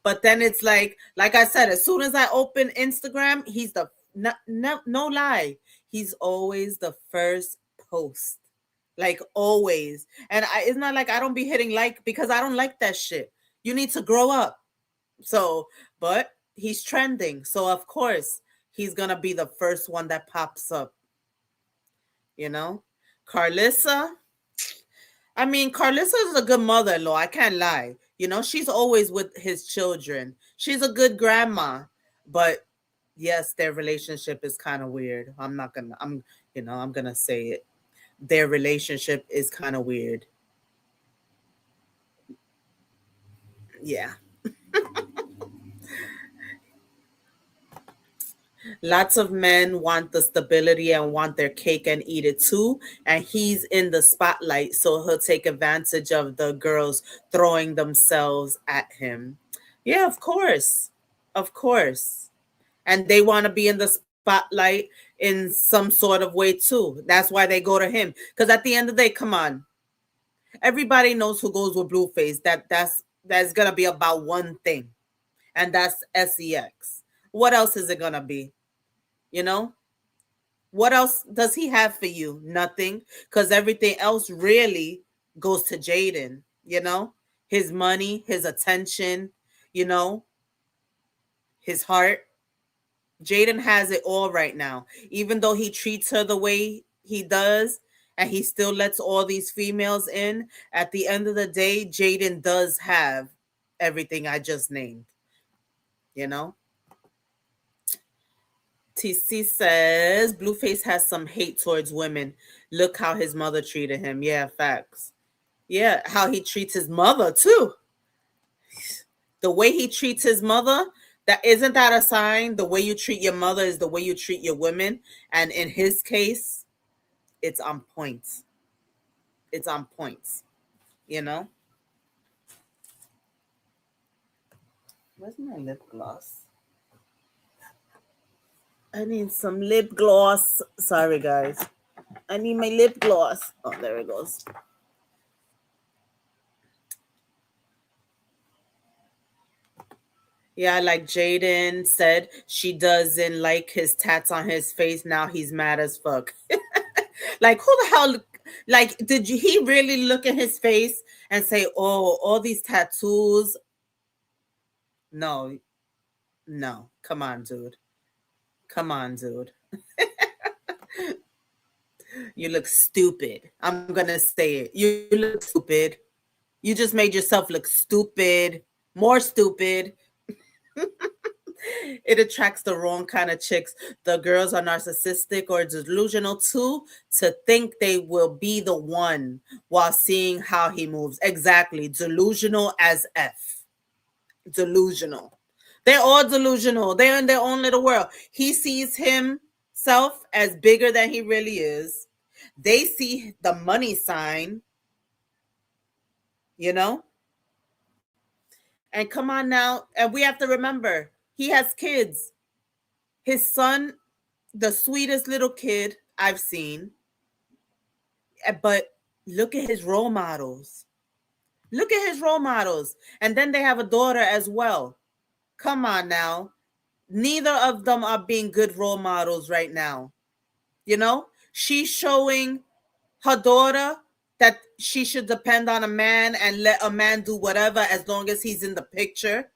But then it's like I said, as soon as I open Instagram, he's no lie, he's always the first post, like always. And it's not like I don't be hitting like because I don't like that shit. You need to grow up. So, but he's trending, so of course he's gonna be the first one that pops up. You know, Carlissa. I mean, Carlissa is a good mother-in-law. I can't lie. She's always with his children. She's a good grandma. But yes, their relationship is kind of weird. I'm not gonna. I'm gonna say it. Their relationship is kind of weird. Yeah. Lots of men want the stability and want their cake and eat it too. And he's in the spotlight, so he'll take advantage of the girls throwing themselves at him. Yeah, of course. Of course. And they want to be in the spotlight in some sort of way too. That's why they go to him. Because at the end of the day, come on. Everybody knows who goes with Blueface. That's gonna be about one thing. And that's sex. What else is it gonna be? You know? What else does he have for you? Nothing. Because everything else really goes to Jaidyn. His money, his attention, you know, his heart. Jaidyn has it all right now. Even though he treats her the way he does and he still lets all these females in, at the end of the day, Jaidyn does have everything I just named, you know? TC says Blueface has some hate towards women. Look how his mother treated him. Yeah, facts. Yeah, how he treats his mother too. The way he treats his mother, that isn't that a sign? The way you treat your mother is the way you treat your women. And in his case, it's on point. It's on point. You know? Where's my lip gloss? I need some lip gloss. Sorry, guys. I need my lip gloss. Oh, there it goes. Yeah, like Jaidyn said, she doesn't like his tats on his face. Now he's mad as fuck. Like, who the hell? Like, did you, he really look at his face and say, "Oh, all these tattoos"? No, no. Come on, dude. Come on, dude. You look stupid. I'm gonna say it. You look stupid. You just made yourself look stupid. More stupid. It attracts the wrong kind of chicks. The girls are narcissistic or delusional too to think they will be the one while seeing how he moves. Exactly. Delusional as F. Delusional. They're all delusional. They're in their own little world. He sees himself as bigger than he really is. They see the money sign, you know? And come on now. And we have to remember, he has kids. His son, the sweetest little kid I've seen. But look at his role models. Look at his role models. And then they have a daughter as well. Come on now. Neither of them are being good role models right now. You know, she's showing her daughter that she should depend on a man and let a man do whatever as long as he's in the picture.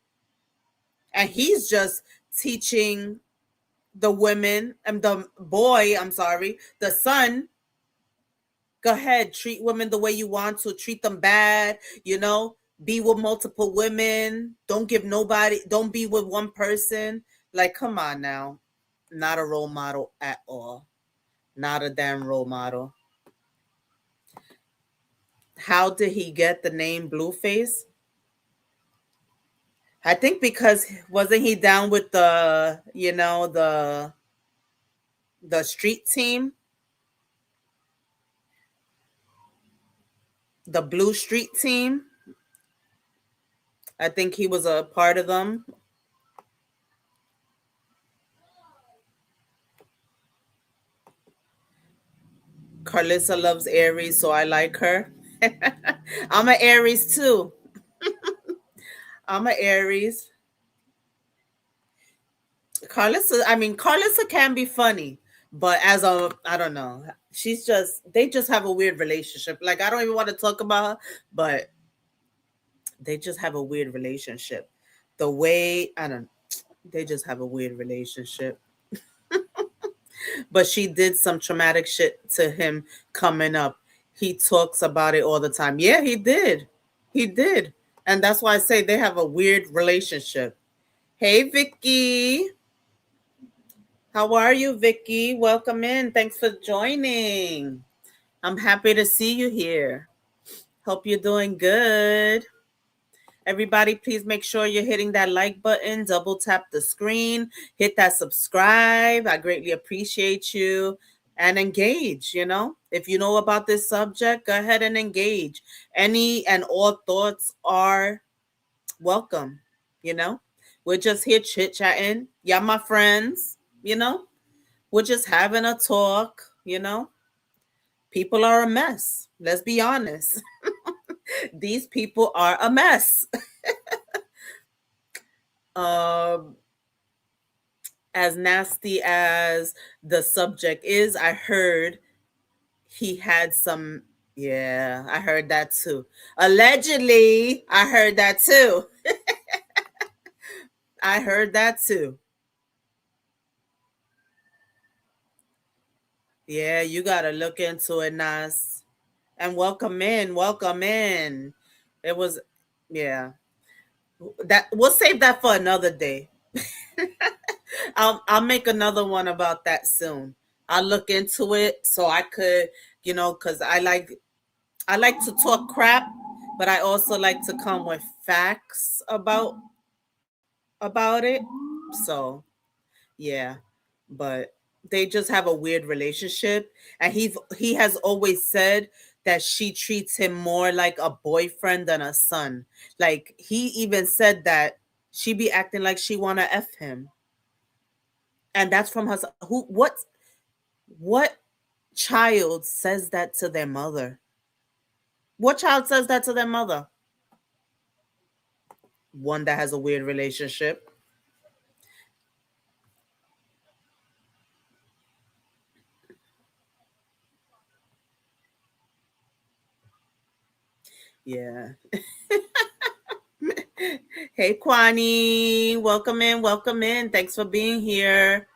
And he's just teaching the women and the boy, I'm sorry, the son, go ahead, treat women the way you want to, treat them bad, you know, be with multiple women, don't be with one person. Like, come on now. Not a role model at all. Not a damn role model. How did he get the name Blueface? I think because wasn't he down with the street team, the Blue Street team? I think he was a part of them. Carlissa loves Aries, so I like her. I'm an Aries too. I'm an Aries. Carlissa can be funny, but I don't know. They just have a weird relationship. Like, I don't even want to talk about her, but they just have a weird relationship. The way, I don't, they just have a weird relationship. But she did some traumatic shit to him coming up. He talks about it all the time. Yeah, he did. He did. And that's why I say they have a weird relationship. Hey, Vicky. How are you, Vicky? Welcome in. Thanks for joining. I'm happy to see you here. Hope you're doing good. Everybody, please make sure you're hitting that like button, double tap the screen, hit that subscribe. I greatly appreciate you. And engage, you know. If you know about this subject, go ahead and engage. Any and all thoughts are welcome, you know. We're just here chit-chatting. Yeah, my friends, you know. We're just having a talk, you know. People are a mess. Let's be honest. These people are a mess. Um, as nasty as the subject is, I heard he had some. Yeah, I heard that too. Allegedly, I heard that too. I heard that too. Yeah, you gotta look into it, Nas. And welcome in, welcome in. It was, yeah. That we'll save that for another day. I'll make another one about that soon. I'll look into it so I could, because I like to talk crap, but I also like to come with facts about it. So yeah, but they just have a weird relationship, and he has always said that she treats him more like a boyfriend than a son. Like he even said that she be acting like she wanna f him, and that's from her. What child says that to their mother? What child says that to their mother? One that has a weird relationship. Yeah. Hey, Kwani. Welcome in. Welcome in. Thanks for being here.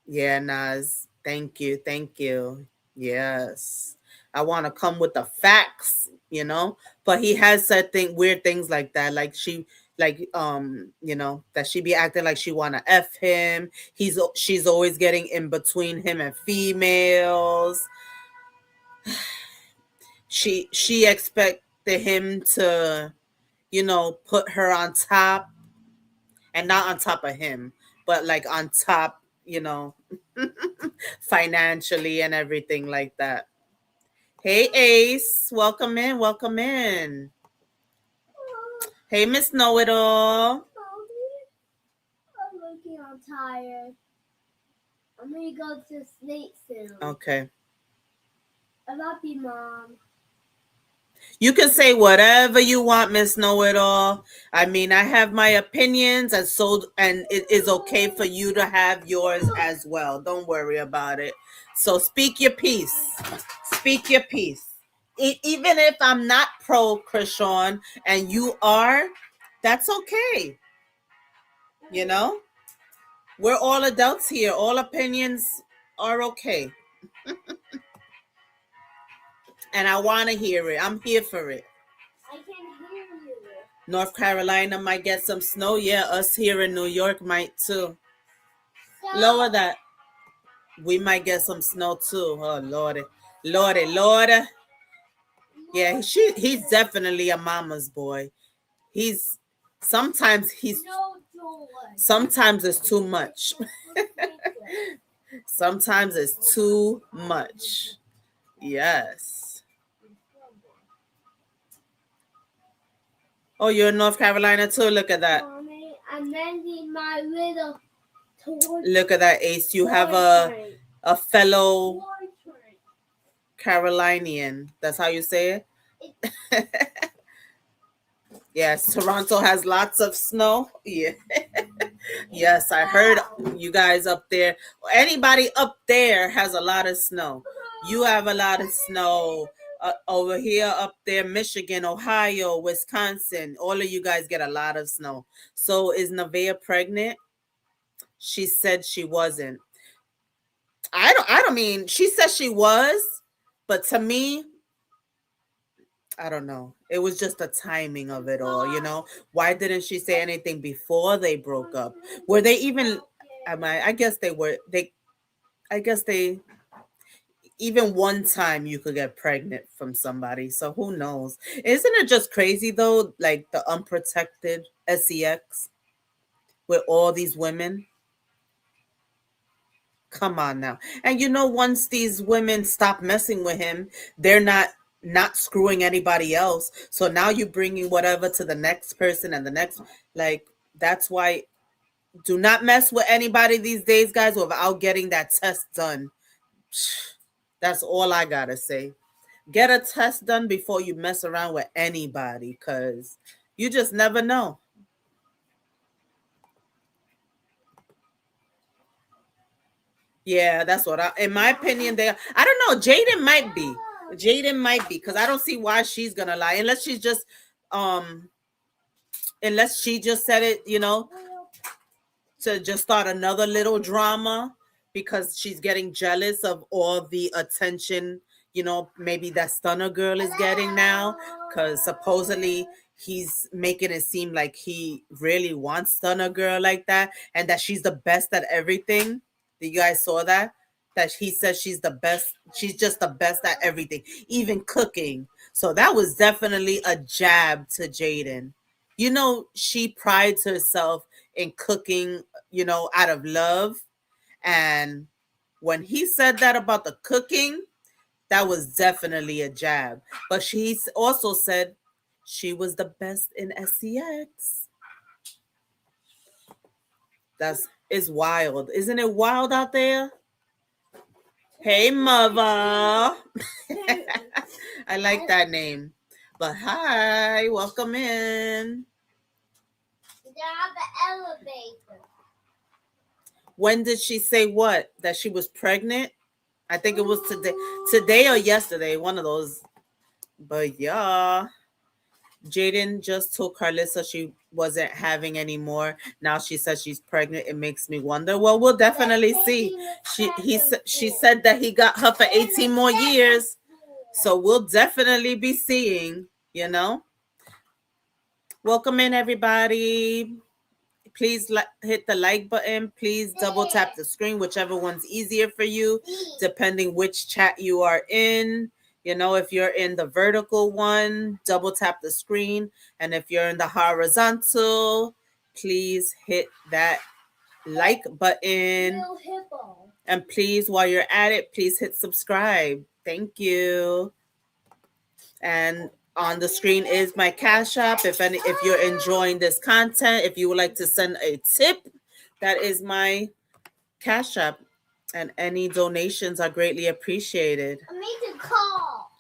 Yeah, Naz. Thank you. Thank you. Yes. I want to come with the facts. But he has said weird things like that. Like that she be acting like she wanna F him. She's always getting in between him and females. She expected him to, put her on top, and not on top of him, but like on top, financially and everything like that. Hey Ace, welcome in, welcome in. Hey Miss Know It All. I'm looking all tired. I'm gonna go to sleep soon. Okay. I love you, Mom. You can say whatever you want, Miss Know It All. I mean, I have my opinions, and it is okay for you to have yours as well. Don't worry about it. So speak your piece. Speak your piece. Even if I'm not pro Krishan and you are, that's okay. We're all adults here. All opinions are okay. And I want to hear it. I'm here for it. I can hear you. North Carolina might get some snow. Yeah, us here in New York might too. Lower that. We might get some snow too. Oh Lordy. Lordy, Lordy. Yeah, he's definitely a mama's boy. He's sometimes he's sometimes it's too much. Sometimes it's too much. Yes. Oh, you're in North Carolina too? Look at that. Mommy, I'm mending my little toy. Look at that, Ace. You have a fellow Carolinian. That's how you say it? Yes, Toronto has lots of snow. Yeah. Yes, I heard you guys up there. Anybody up there has a lot of snow. You have a lot of snow. Over here, up there, Michigan, Ohio, Wisconsin, all of you guys get a lot of snow. So is Neveah pregnant? She said she wasn't. I don't mean, she said she was, but to me, I don't know. It was just the timing of it all. Why didn't she say anything before they broke up? Were they even? I guess they were. I guess they. Even one time you could get pregnant from somebody. So who knows? Isn't it just crazy though? Like the unprotected sex with all these women. Come on now. And once these women stop messing with him, they're not screwing anybody else. So now you're bringing whatever to the next person and the next. Like, that's why do not mess with anybody these days, guys, without getting that test done. That's all I gotta say. Get a test done before you mess around with anybody, because you just never know. Yeah, that's in my opinion, I don't know. Jaidyn might be. Because I don't see why she's gonna lie um unless she just said it, to just start another little drama because she's getting jealous of all the attention, maybe that Stunna Girl is getting now, because supposedly he's making it seem like he really wants Stunna Girl like that, and that she's the best at everything. Did you guys saw that? That he says she's the best. She's just the best at everything, even cooking. So that was definitely a jab to Jaidyn. She prides herself in cooking, out of love. And when he said that about the cooking, that was definitely a jab. But she also said she was the best in SCX. That's is wild. Isn't it wild out there? Hey, mother. I like that name. But hi, welcome in. The elevator. When did she say what? That she was pregnant? I think it was today or yesterday, one of those. But yeah, Jaidyn just told Carlissa she wasn't having any more. Now she says she's pregnant. It makes me wonder. Well, we'll definitely see. She said that he got her for 18 more years. So we'll definitely be seeing, Welcome in, everybody. Please hit the like button. Please double tap the screen, whichever one's easier for you, depending which chat you are in. If you're in the vertical one, double tap the screen. And if you're in the horizontal, please hit that like button. And please, while you're at it, please hit subscribe. Thank you. And on the screen is my Cash App. If you're enjoying this content, if you would like to send a tip, that is my Cash App. And any donations are greatly appreciated. I need to call.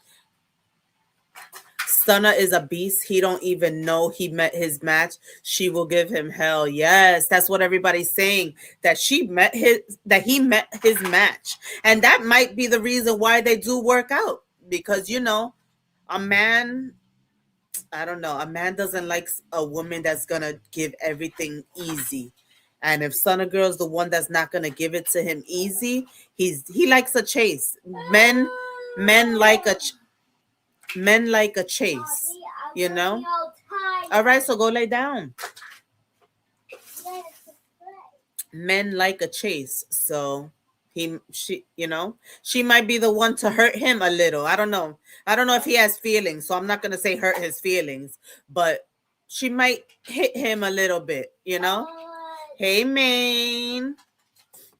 Stunna is a beast. He don't even know he met his match. She will give him hell. Yes, that's what everybody's saying. That he met his match. And that might be the reason why they do work out. Because a man, I don't know, a man doesn't like a woman that's gonna give everything easy. And if Stunna Girl's the one that's not gonna give it to him easy, he likes a chase. Men like a chase, All right, so go lay down. Men like a chase, so she might be the one to hurt him a little. I don't know if he has feelings, so I'm not gonna say hurt his feelings, but she might hit him a little bit. Hey, Maine,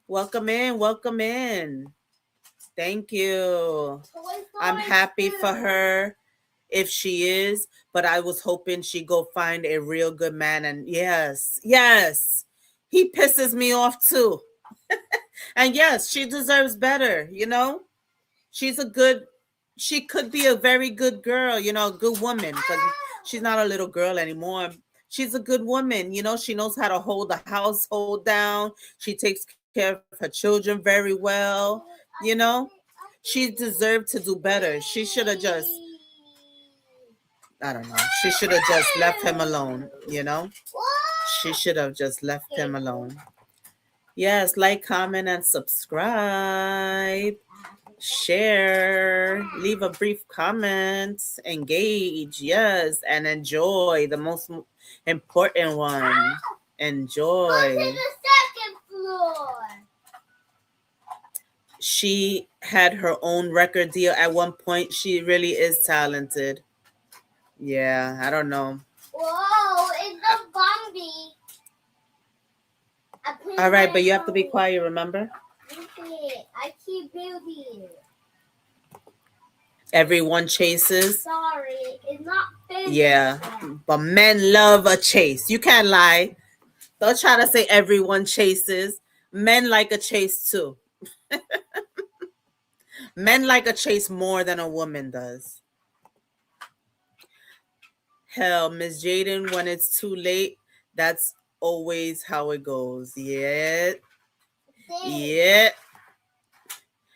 welcome in. Thank you. I'm happy for her if she is, but I was hoping she'd go find a real good man. And yes, he pisses me off too. And yes, she deserves better, she could be a very good girl, a good woman, because she's not a little girl anymore. She's a good woman, she knows how to hold the household down. She takes care of her children very well, She deserved to do better. She should have just, I don't know, she should have just left him alone, She should have just left him alone. Yes, like, comment, and subscribe. Share, leave a brief comment, engage, yes, and enjoy the most important one. Enjoy. Go to the second floor. She had her own record deal at one point. She really is talented. Yeah, I don't know. Whoa, it's a Bambi. All right, but you have to be quiet, remember? I keep building. Everyone chases. Sorry, it's not finished. Yeah, but men love a chase. You can't lie. Don't try to say everyone chases. Men like a chase too. Men like a chase more than a woman does. Hell, Miss Jaidyn, when it's too late, that's always how it goes. Yeah.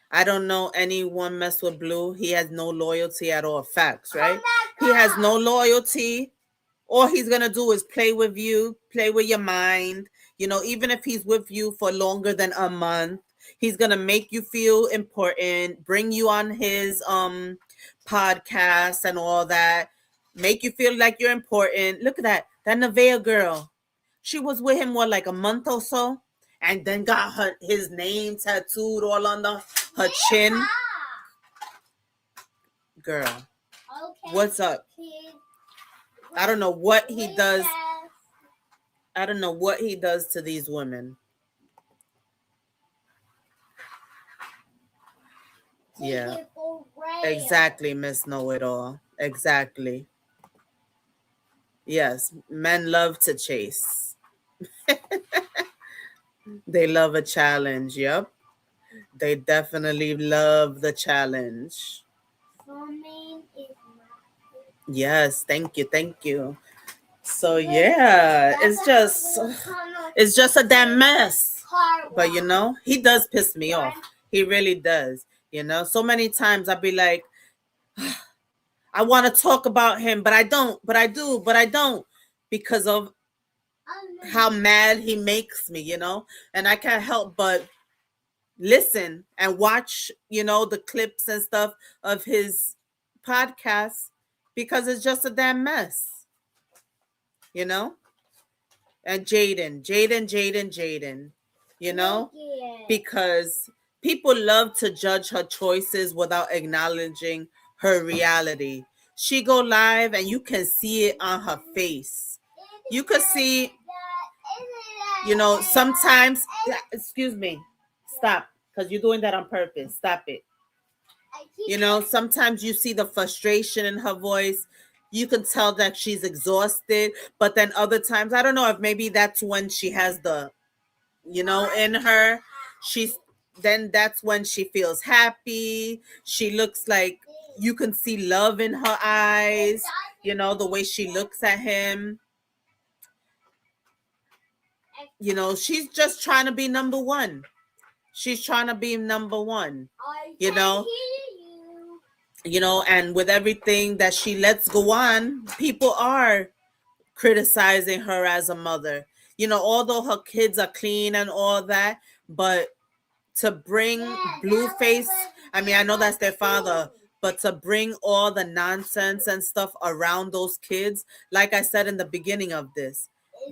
I don't know anyone mess with Blue. He has no loyalty at all. Facts, right? He has no loyalty. All he's going to do is play with you, play with your mind. Even if he's with you for longer than a month, he's going to make you feel important, bring you on his podcast and all that. make you feel like you're important. Look at that Neveah girl. She was with him what, like a month or so, and then got his name tattooed all on her chin. Girl, what's up? I don't know what he does. I don't know what he does to these women. Yeah, exactly, Miss Know It All. Exactly. Yes, men love to chase. They love a challenge. Yep. They definitely love the challenge. Yes, thank you, thank you. So yeah, it's just a damn mess. But you know, he does piss me off. He really does. You know, so many times I'd be like, I want to talk about him, but I don't, but I do, but I don't, because of how mad he makes me, you know? And I can't help but listen and watch, you know, the clips and stuff of his podcast, because it's just a damn mess, you know? And Jaidyn, you know, because people love to judge her choices without acknowledging her reality. She go live and you can see it on her face. You could see, you know, sometimes, excuse me, stop, because you're doing that on purpose. Stop it. You know, sometimes you see the frustration in her voice. You can tell that she's exhausted, but then other times, I don't know if maybe that's when she has the, you know, in her, she's, then that's when she feels happy. She looks like you can see love in her eyes, you know, the way she looks at him. You know, she's just trying to be number one. She's trying to be number one, you know. You know, and with everything that she lets go on, people are criticizing her as a mother. You know, although her kids are clean and all that, but to bring Blueface, I mean, I know that's their father, but to bring all the nonsense and stuff around those kids, like I said in the beginning of this,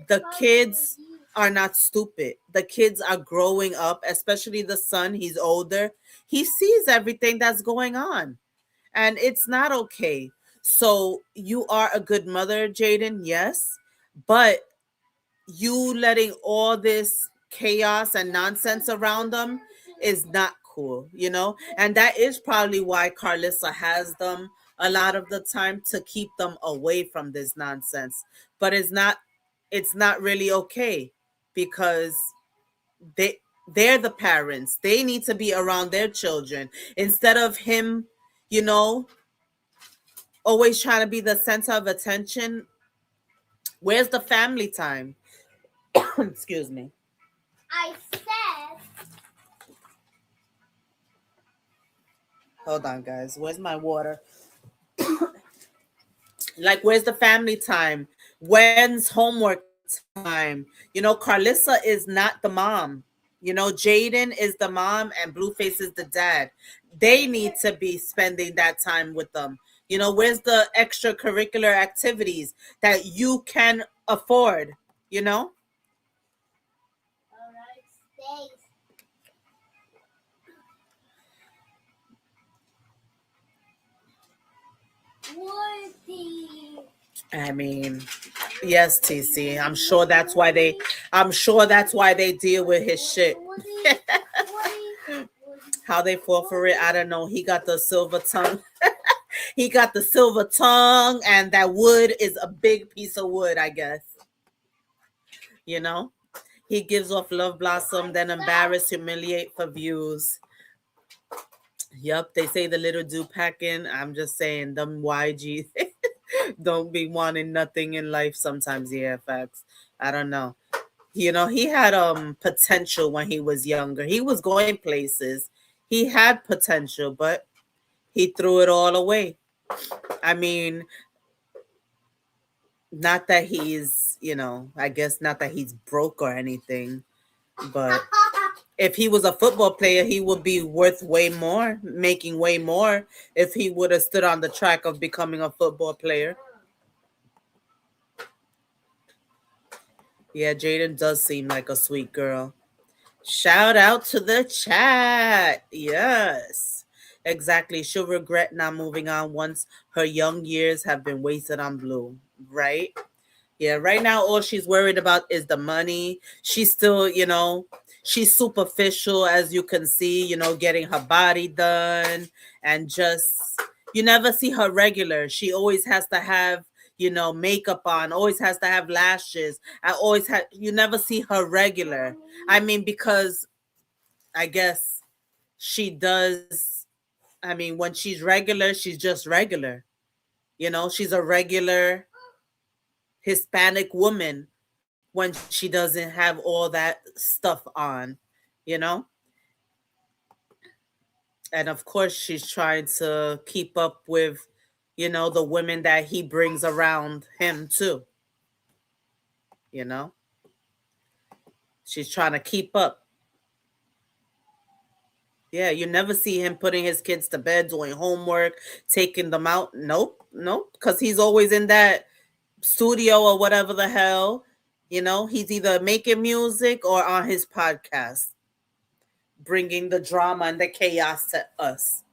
the kids are not stupid. The kids are growing up, especially the son, he's older. He sees everything that's going on, and it's not okay. So you are a good mother, Jaidyn, yes, but you letting all this chaos and nonsense around them is not cool, you know? And that is probably why Carlissa has them a lot of the time, to keep them away from this nonsense. But it's not really okay, because they're the parents. They need to be around their children instead of him, you know, always trying to be the center of attention. Where's the family time? Excuse me. I said. Hold on, guys. Where's my water? Like, where's the family time? When's homework time? You know, Carlissa is not the mom. You know, Jaidyn is the mom and Blueface is the dad. They need to be spending that time with them. You know, where's the extracurricular activities that you can afford? You know? All right, stay. I mean, yes, TC. I'm sure that's why they deal with his shit. How they fall for it, I don't know. He got the silver tongue. He got the silver tongue, and that wood is a big piece of wood, I guess. You know? He gives off love blossom, then embarrass, humiliate for views. Yup, they say the little do packing. I'm just saying, them YG don't be wanting nothing in life sometimes. Yeah, facts. I don't know. You know, he had potential when he was younger. He was going places. He had potential, but he threw it all away. I mean, not that he's, you know, I guess not that he's broke or anything, but if he was a football player, he would be worth way more, making way more if he would have stood on the track of becoming a football player. Yeah, Jaidyn does seem like a sweet girl. Shout out to the chat. Yes. Exactly. She'll regret not moving on once her young years have been wasted on Blue. Right? Yeah, right now all she's worried about is the money. She's still, she's superficial as you can see, getting her body done and just you never see her regular. She always has to have, makeup on, always has to have lashes. I always have you never see her regular. I mean because I guess she does I mean when she's regular, she's just regular. She's a regular Hispanic woman when she doesn't have all that stuff on, you know? And of course, she's trying to keep up with, the women that he brings around him too, you know? She's trying to keep up. Yeah, you never see him putting his kids to bed, doing homework, taking them out. Nope, nope, because he's always in that studio or whatever the hell. He's either making music or on his podcast, bringing the drama and the chaos to us.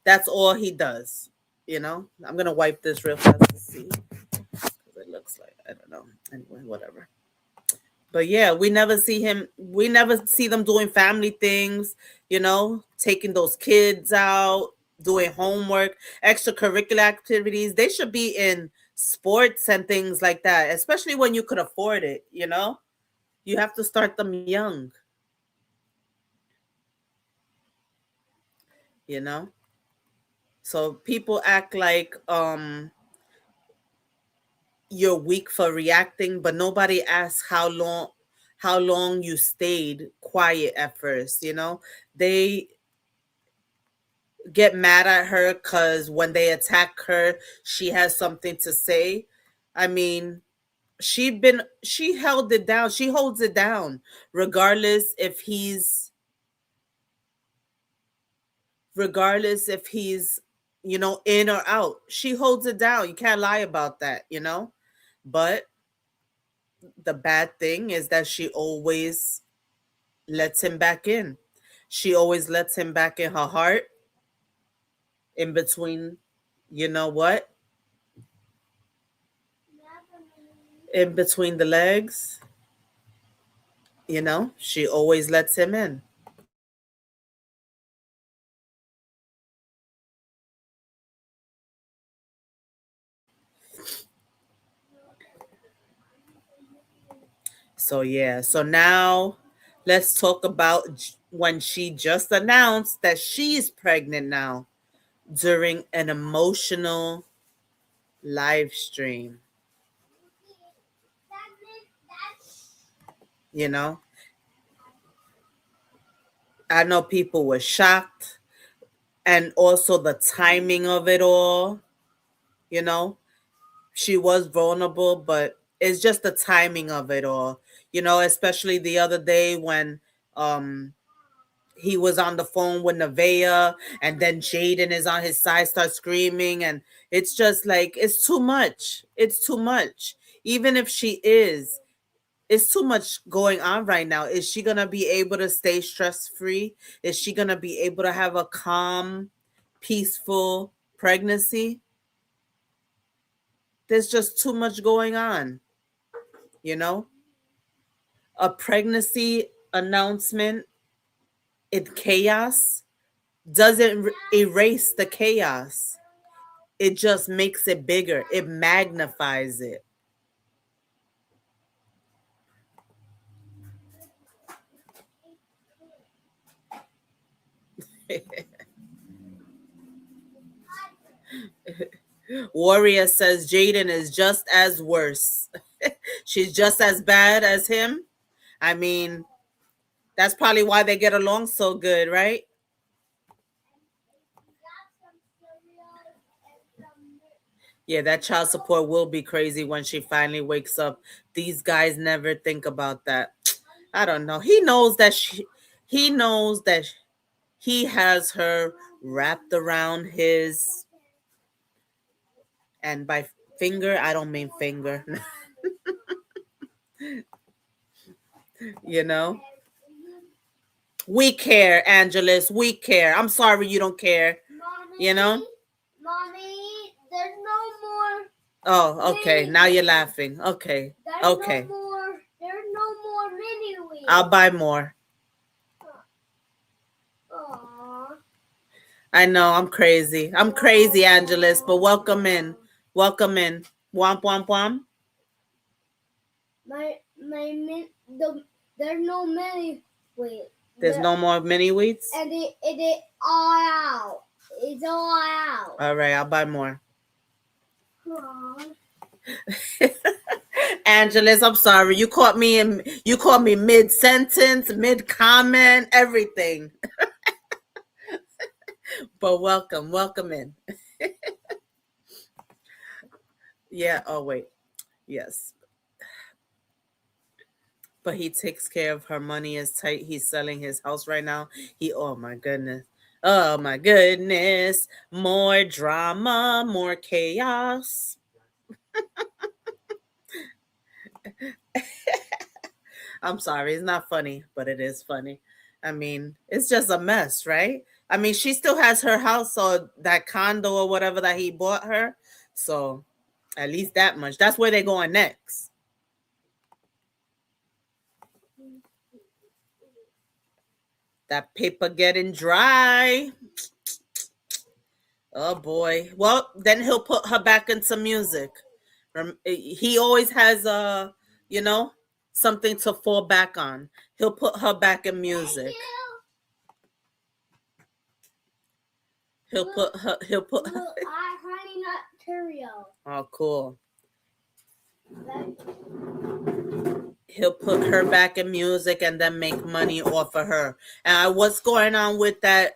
That's all he does. I'm gonna wipe this real fast to see because it looks like I don't know. Anyway, whatever. But yeah, we never see him. We never see them doing family things. Taking those kids out, doing homework, extracurricular activities. They should be in sports and things like that, especially when you could afford it. You have to start them young. You know So people act like you're weak for reacting, but nobody asks how long you stayed quiet at first. They get mad at her cuz when they attack her, she has something to say. I mean, she held it down. She holds it down regardless if he's in or out. She holds it down. You can't lie about that. But the bad thing is that she always lets him back in. She always lets him back in her heart, in between, you know what? In between the legs, she always lets him in. So yeah, so now let's talk about when she just announced that she's pregnant now during an emotional live stream. You know, I know people were shocked, and also the timing of it all. You know, she was vulnerable, but it's just the timing of it all. Especially the other day when um he was on the phone with Neveah, and then Jaidyn is on his side, starts screaming, and it's just like it's too much. It's too much. Even if she is, it's too much going on right now. Is she gonna be able to stay stress free? Is she gonna be able to have a calm, peaceful pregnancy? There's just too much going on. You know, a pregnancy announcement in chaos doesn't erase the chaos. It just makes it bigger. It magnifies it. Warrior says Jaidyn is just as worse. She's just as bad as him. I mean, that's probably why they get along so good, right? Yeah, that child support will be crazy when she finally wakes up. These guys never think about that. I don't know. He knows that he has her wrapped around his, and by finger, I don't mean finger. You know, we care, Angelus. We care. I'm sorry you don't care. Mommy, You know. mommy, there's no more. Oh, okay. Mini Now you're wheats. laughing. Okay. There's Okay. no more. There's no more mini wheats. I'll buy more. Aww. I know I'm crazy. I'm crazy, Angelus, but welcome in. Welcome in. Womp womp womp. There's no mini wheats. There's no more mini wheats. And it all out. It's all out. All right, I'll buy more. Aww. Angelus, I'm sorry. You caught me mid sentence, mid comment, everything. But welcome, welcome in. Yeah, oh wait. Yes. But he takes care of her. Money is tight. He's selling his house right now. Oh my goodness. Oh my goodness. More drama, more chaos. I'm sorry, it's not funny, but it is funny. I mean, it's just a mess, right? I mean, she still has her house or that condo or whatever that he bought her. So at least that much. That's where they're going next. That paper getting dry. Oh boy. Well, then he'll put her back into music. He always has you know, something to fall back on. He'll put her back in music. He'll put Look, I honey nut Cheerio. Oh, cool. He'll put her back in music and then make money off of her. And what's going on with the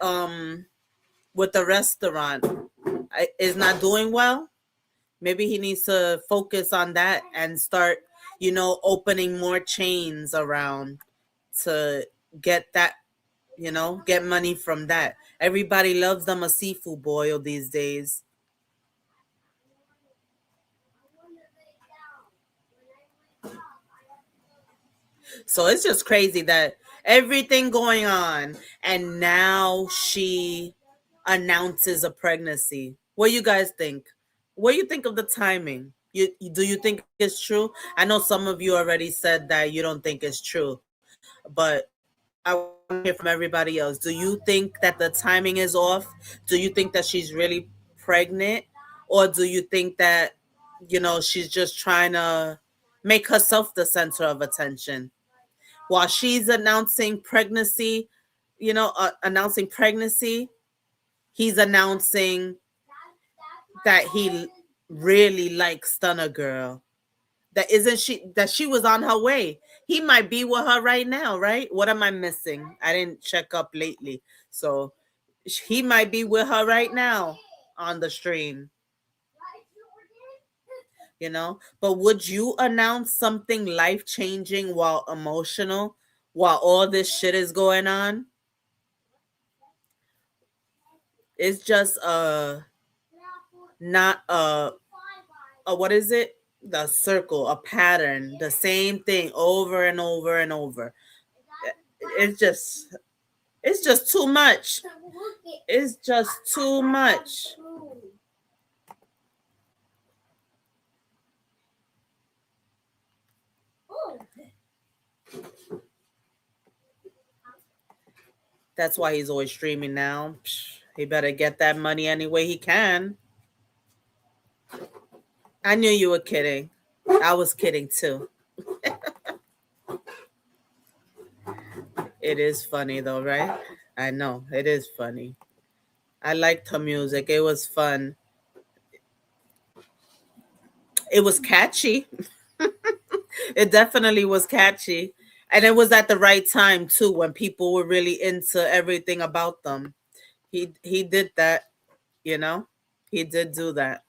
restaurant? Is not doing well. Maybe he needs to focus on that and start, opening more chains around to get that, get money from that. Everybody loves them a seafood boil these days. So it's just crazy that everything going on, and now she announces a pregnancy. What do you guys think? What do you think of the timing? Do you think it's true? I know some of you already said that you don't think it's true, but I want to hear from everybody else. Do you think that the timing is off? Do you think that she's really pregnant? Or do you think that, she's just trying to make herself the center of attention? While she's announcing pregnancy, he's announcing that he really likes Stunna Girl. That she was on her way. He might be with her right now, right? What am I missing? I didn't check up lately. So he might be with her right now on the stream, But would you announce something life changing while emotional, while all this shit is going on? It's just not what is it? The circle, a pattern, the same thing over and over and over. It's just it's just too much. It's just too much. That's why he's always streaming now. He better get that money any way he can. I knew you were kidding. I was kidding too. It is funny though, right? I know, it is funny. I liked her music. It was fun. It was catchy. It definitely was catchy. And it was at the right time too, when people were really into everything about them. He did that, you know? He did do that.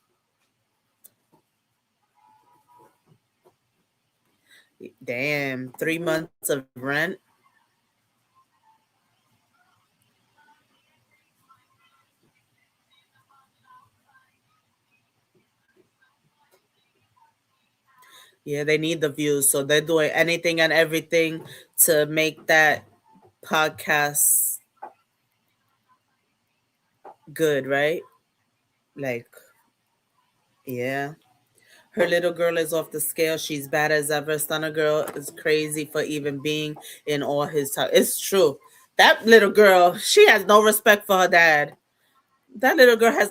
Damn, 3 months of rent. Yeah, they need the views, so they're doing anything and everything to make that podcast good, right? Like, yeah. Her little girl is off the scale. She's bad as ever. Stunna Girl is crazy for even being in all his time. It's true. That little girl, she has no respect for her dad. That little girl has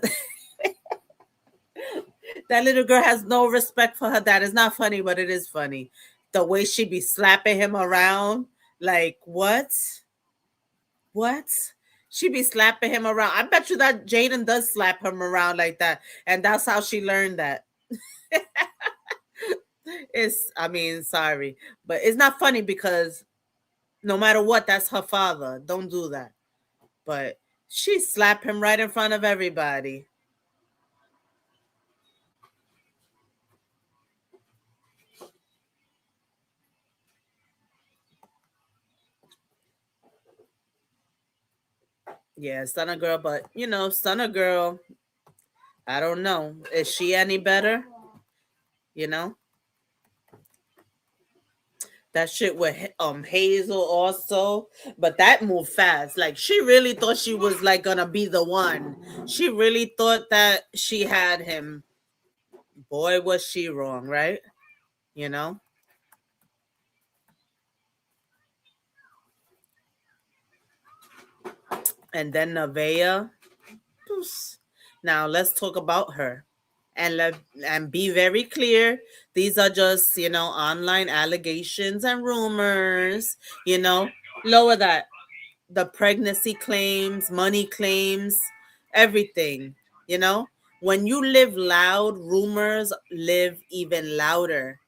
that little girl has no respect for her dad. It's not funny, but it is funny. The way she be slapping him around, like what? What? She be slapping him around. I bet you that Jaidyn does slap him around like that, and that's how she learned that. I mean, sorry, but it's not funny because no matter what, that's her father. Don't do that. But she slapped him right in front of everybody. Yeah, Stunna Girl, but Stunna Girl, I don't know. Is she any better? You know? That shit with Hazel also, but that moved fast. Like she really thought she was like gonna be the one. She really thought that she had him. Boy, was she wrong, right? You know? And then Neveah. Now let's talk about her. And be very clear. These are just, online allegations and rumors, Lower that. The pregnancy claims, money claims, everything, When you live loud, rumors live even louder.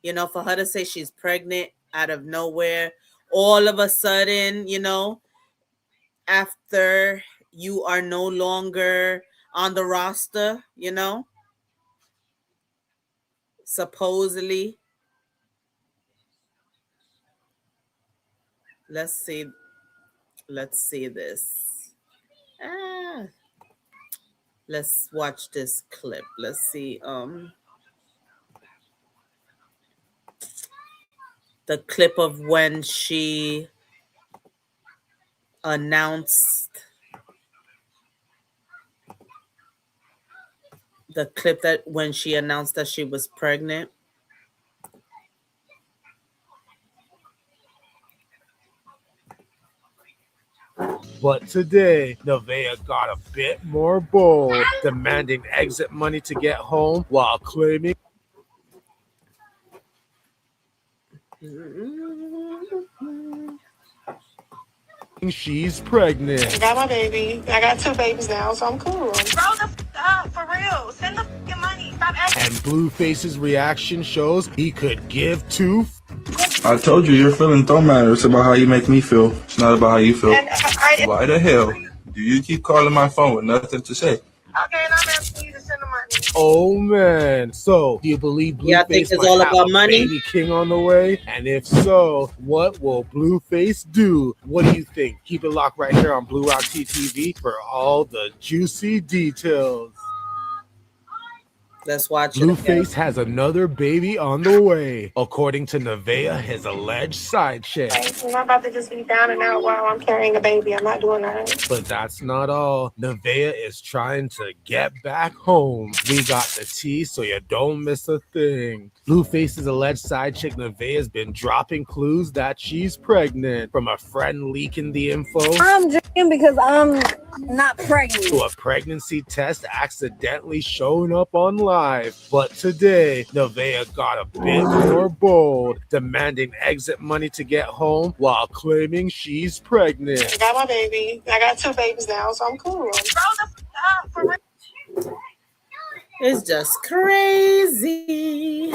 For her to say she's pregnant out of nowhere, all of a sudden, after you are no longer on the roster, supposedly. Let's see. Let's see this. Ah, let's watch this clip. Let's see. The clip of when she announced the clip that when she announced that she was pregnant. But today, Neveah got a bit more bold, demanding exit money to get home while claiming she's pregnant. I got my baby. I got 2 babies now, so I'm cool. Grow the up, for real. Send the money. Stop asking. And Blueface's reaction shows he could give two. I told you your feelings don't matter. It's about how you make me feel. It's not about how you feel. Why the hell do you keep calling my phone with nothing to say? Okay, and I'm asking you to send the money. Oh man! So, do you believe Yeah, I think Blueface it's might all have about a money. baby king on the way? And if so, what will Blueface do? What do you think? Keep it locked right here on Blue Rock TTV for all the juicy details. Let's watch it. Blueface has another baby on the way, according to Neveah, his alleged side chick. I'm not about to just be down and out while I'm carrying a baby. I'm not doing that. But that's not all. Neveah is trying to get back home. We got the tea, so you don't miss a thing. Blueface's alleged side chick Neveah has been dropping clues that she's pregnant, from a friend leaking the info I'm drinking because I'm not pregnant. to a pregnancy test accidentally showing up on live. But today, Neveah got a bit more bold, demanding exit money to get home while claiming she's pregnant. I got my baby. I got 2 babies now, so I'm cool. Grow the up, for real. It's just crazy.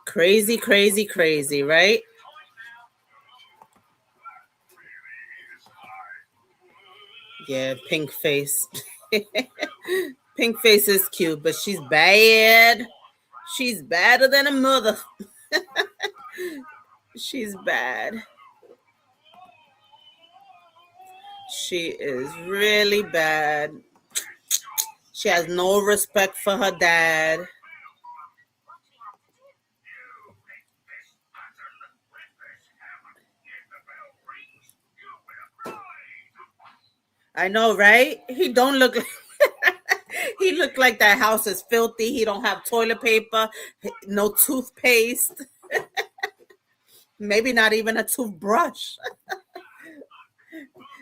Crazy, crazy, crazy, right? Yeah, pink face. Pink face is cute, but she's bad. She's badder than a mother. She's bad. She is really bad. She has no respect for her dad. I know, right? He don't look like he looked like that house is filthy. He don't have toilet paper, no toothpaste, maybe not even a toothbrush.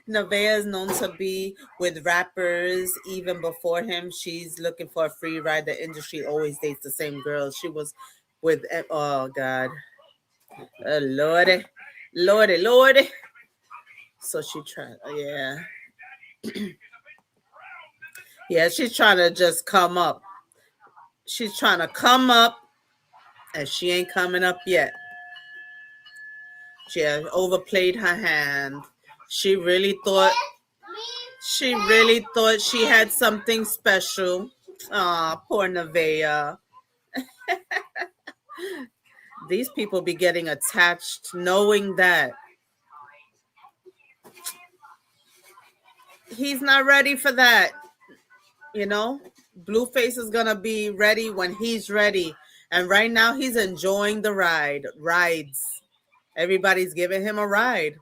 Neveah is known to be with rappers even before him. She's looking for a free ride. The industry always dates the same girls. She was with, oh God, Lordy, Lordy, Lordy. So she tried, yeah. Yeah, she's trying to just come up. She's trying to come up, and she ain't coming up yet. She has overplayed her hand. She really thought she had something special. Aw, poor Neveah. These people be getting attached knowing that he's not ready for that. You know, Blueface is gonna be ready when he's ready. And right now he's enjoying the rides. Everybody's giving him a ride.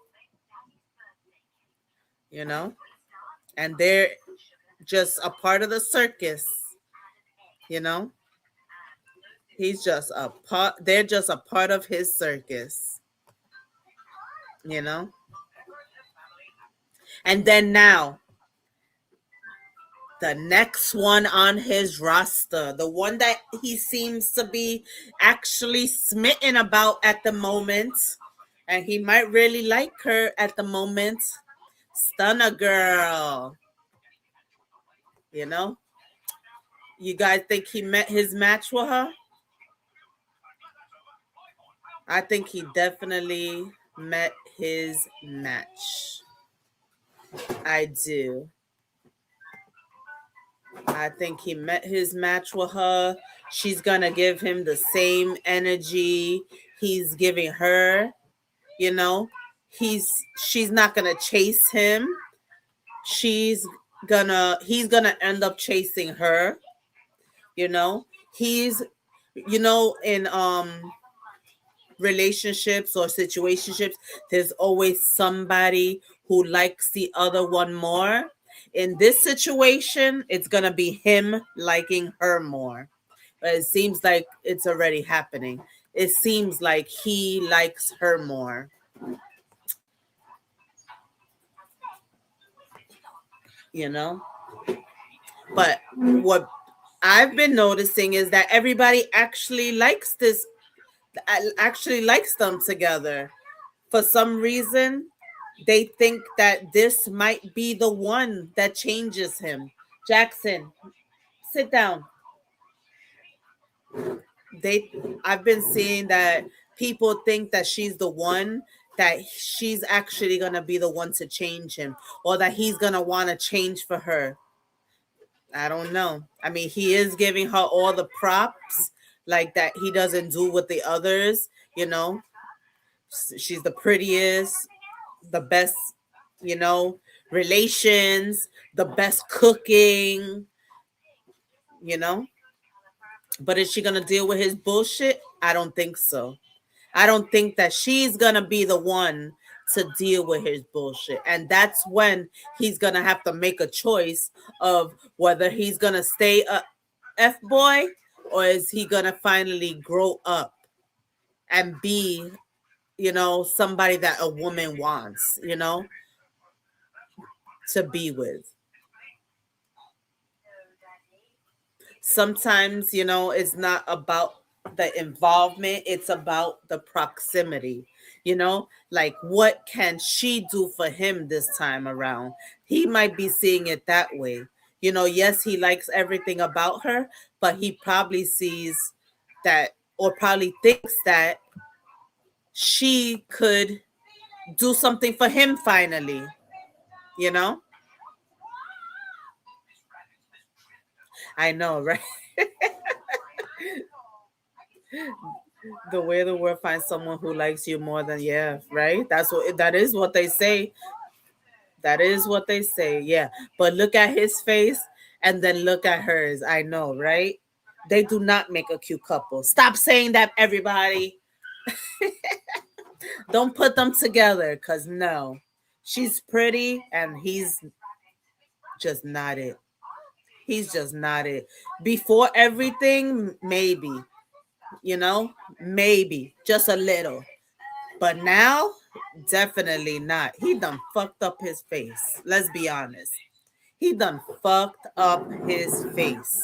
You know? And they're just a part of the circus. You know? They're just a part of his circus. You know? And then now, the next one on his roster, the one that he seems to be actually smitten about at the moment, and he might really like her at the moment, Stunna Girl. You know? You guys think he met his match with her? I think he definitely met his match. I do. I think he met his match with her. She's gonna give him the same energy he's giving her. You know, she's not gonna chase him. He's gonna end up chasing her. You know, in relationships or situationships, there's always somebody who likes the other one more. In this situation, it's gonna be him liking her more. But it seems like it's already happening. It seems like he likes her more. You know? But what I've been noticing is that everybody actually likes them together. For some reason, they think that this might be the one that changes him. Jackson, sit down. I've been seeing that people think that she's the one, that she's actually gonna be the one to change him, or that he's gonna want to change for her. I don't know. I mean, he is giving her all the props like that he doesn't do with the others. You know, she's the prettiest, the best, relations, the best cooking, you know. But is she going to deal with his bullshit? I don't think so. I don't think that she's going to be the one to deal with his bullshit. And that's when he's going to have to make a choice of whether he's going to stay a F-boy or is he going to finally grow up and be, somebody that a woman wants, to be with. Sometimes, it's not about the involvement, it's about the proximity. Like, what can she do for him this time around? He might be seeing it that way. Yes, he likes everything about her, but he probably sees that, or probably thinks that she could do something for him finally. I know, right? The way the world finds someone who likes you more than, yeah, right? That is what they say. That is what they say, yeah. But look at his face and then look at hers. I know, right? They do not make a cute couple. Stop saying that, everybody. Don't put them together, because no. She's pretty and he's just not it. He's just not it. Before everything, maybe, you know, maybe just a little. But now, definitely not. He done fucked up his face. Let's be honest. He done fucked up his face.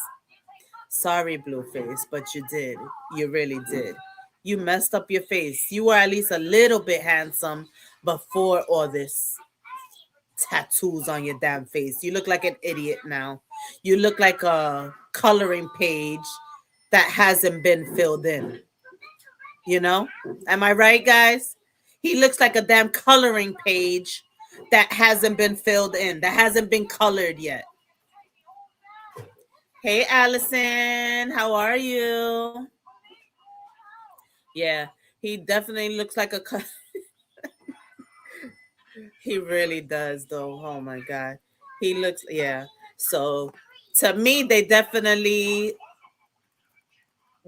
Sorry, Blueface, but you did. You really did. You messed up your face. You were at least a little bit handsome before all this tattoos on your damn face. You look like an idiot now. You look like a coloring page that hasn't been filled in. You know? Am I right, guys? He looks like a damn coloring page that hasn't been filled in, that hasn't been colored yet. Hey, Allison, how are you? Yeah, he definitely looks like a he really does, though. Oh my God. He looks, yeah. So to me, they definitely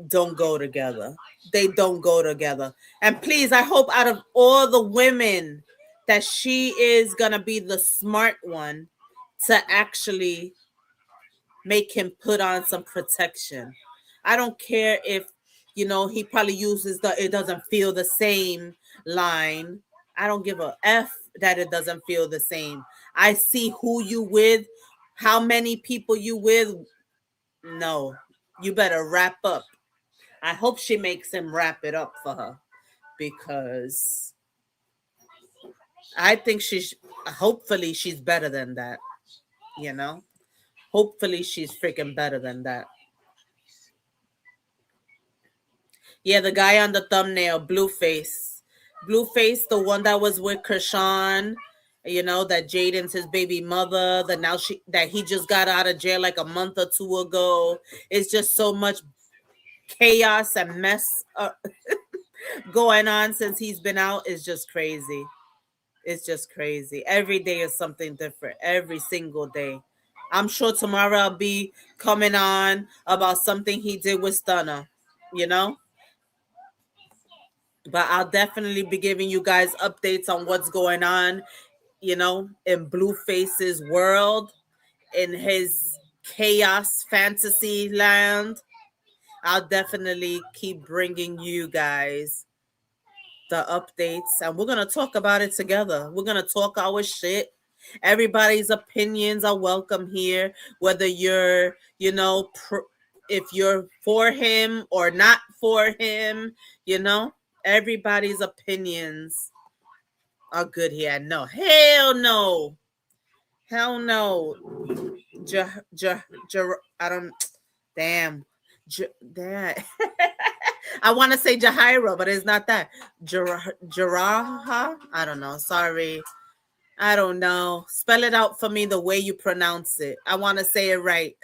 don't go together. They don't go together. And please, I hope out of all the women that she is going to be the smart one to actually make him put on some protection. I don't care if, you know, he probably uses the "it doesn't feel the same" line. I don't give a F that it doesn't feel the same. I see who you with, how many people you with. No, you better wrap up. I hope she makes him wrap it up for her, because I think hopefully she's better than that, you know? Hopefully she's freaking better than that. Yeah, the guy on the thumbnail, Blueface. Blueface, the one that was with Krishan, you know, that Jaidyn's his baby mother, that he just got out of jail like a month or two ago. It's just so much chaos and mess going on since he's been out. Is just crazy. It's just crazy. Every day is something different. Every single day. I'm sure tomorrow I'll be coming on about something he did with Stunna, you know? But I'll definitely be giving you guys updates on what's going on, you know, in Blueface's world, in his chaos fantasy land. I'll definitely keep bringing you guys the updates, and we're going to talk about it together. We're going to talk our shit. Everybody's opinions are welcome here, whether you're, you know, if you're for him or not for him, you know, everybody's opinions are good here. No, hell no. Hell no. I don't, damn. That. I want to say Jahira, but it's not that. Jaraha? I don't know. Sorry. I don't know. Spell it out for me the way you pronounce it. I want to say it right.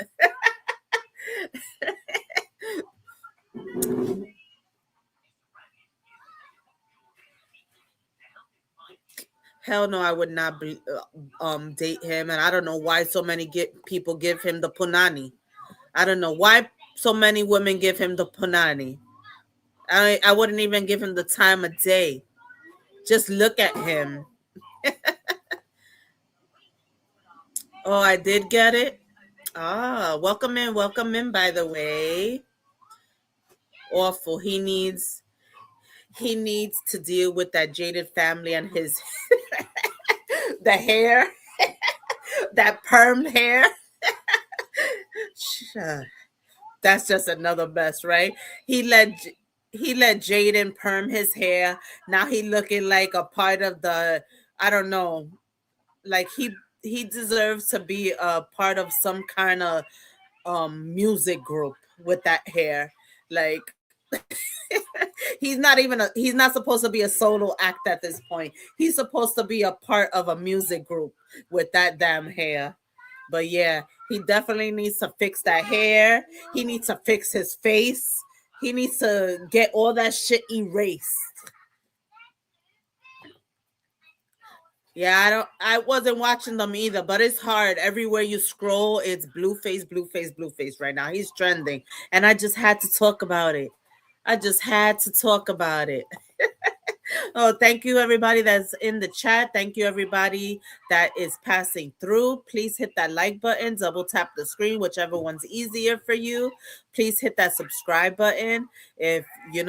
Hell no, I would not be date him, and I don't know why so many people give him the punani. I don't know why so many women give him the punani. I wouldn't even give him the time of day. Just look at him. Oh, I did get it. Ah, welcome in, by the way. Awful. He needs to deal with that jaded family and his the hair. That permed hair. That's just another mess, right? He let Jaidyn perm his hair. Now he looking like a part of the, I don't know, like he deserves to be a part of some kind of music group with that hair. Like he's not supposed to be a solo act at this point. He's supposed to be a part of a music group with that damn hair. But yeah, he definitely needs to fix that hair. He needs to fix his face. He needs to get all that shit erased. Yeah, I wasn't watching them either, but it's hard. Everywhere you scroll, it's Blueface right now. He's trending. And I just had to talk about it. Oh, thank you everybody that's in the chat. Thank you everybody that is passing through. Please hit that like button, double tap the screen, whichever one's easier for you. Please hit that subscribe button. If you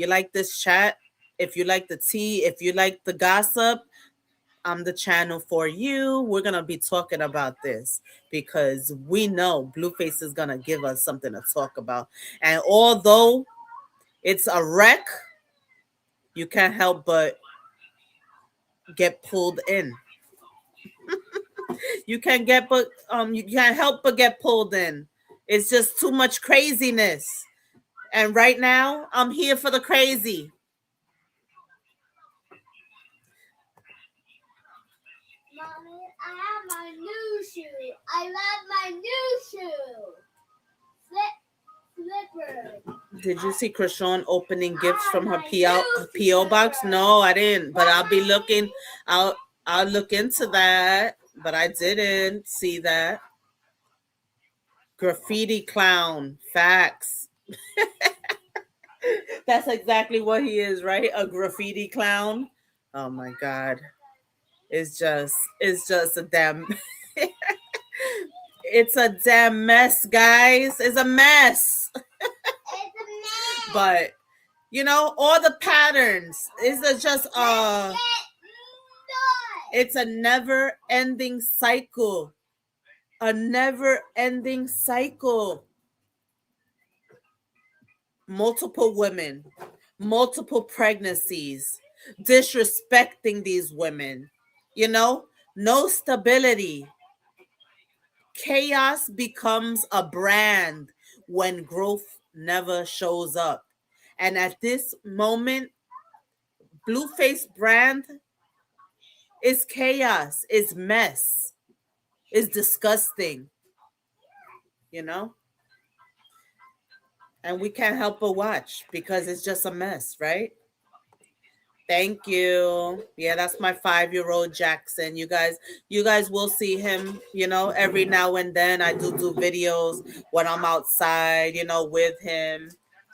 like this chat, if you like the tea, if you like the gossip, I'm the channel for you. We're going to be talking about this because we know Blueface is going to give us something to talk about. And although it's a wreck, you can't help but get pulled in. You can't help but get pulled in. It's just too much craziness. And right now, I'm here for the crazy. Mommy, I have my new shoe. I love my new shoe. Slipper. Did you see Krishan opening gifts from her PO box? No, I didn't. But I'll be looking. I'll look into that. But I didn't see that. Graffiti clown. Facts. That's exactly what he is, right? A graffiti clown. Oh my God. It's just a damn it's a damn mess, guys. It's a mess. But all the patterns is just it's a never-ending cycle. A never-ending cycle. Multiple women, multiple pregnancies, disrespecting these women, no stability. Chaos becomes a brand when growth never shows up. And at this moment, Blueface brand is chaos, is mess, is disgusting, And we can't help but watch because it's just a mess, right? Thank you. Yeah, that's my 5-year-old Jackson. You guys will see him, every now and then. I do videos when I'm outside, with him.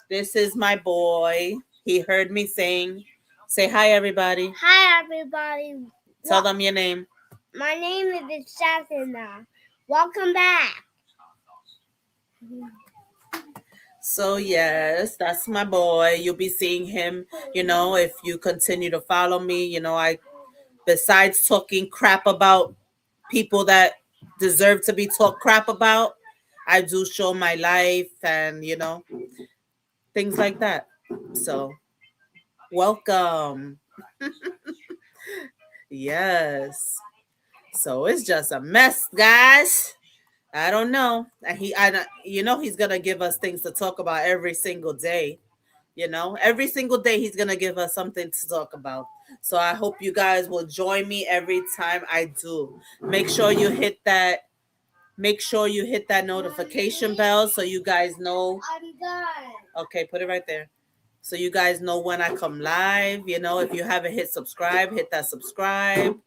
This is my boy. He heard me sing. Say hi, everybody. Hi, everybody. Tell them your name. My name is Jackson. Welcome back. So yes, that's my boy. You'll be seeing him, if you continue to follow me. I, besides talking crap about people that deserve to be talked crap about, I do show my life and, things like that. So welcome. Yes. So it's just a mess, guys. I don't know. And he's going to give us things to talk about every single day. Every single day he's going to give us something to talk about. So I hope you guys will join me every time I do. Make sure you hit that notification bell so you guys know. I'm done. Okay, put it right there. So you guys know when I come live. If you haven't hit subscribe, hit that subscribe.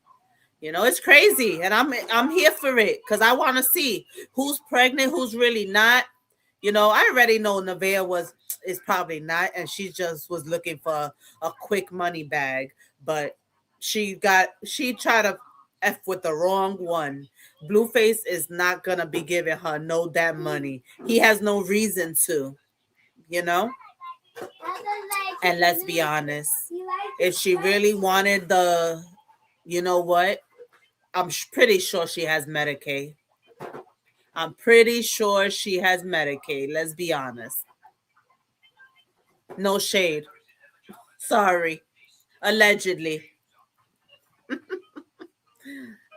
It's crazy, and I'm here for it because I want to see who's pregnant, who's really not. I already know Neveah is probably not, and she just was looking for a quick money bag, but she tried to F with the wrong one. Blueface is not gonna be giving her no damn money. He has no reason to, And let's be honest, if she really wanted the, what? I'm pretty sure she has Medicaid. Let's be honest. No shade. Sorry. Allegedly.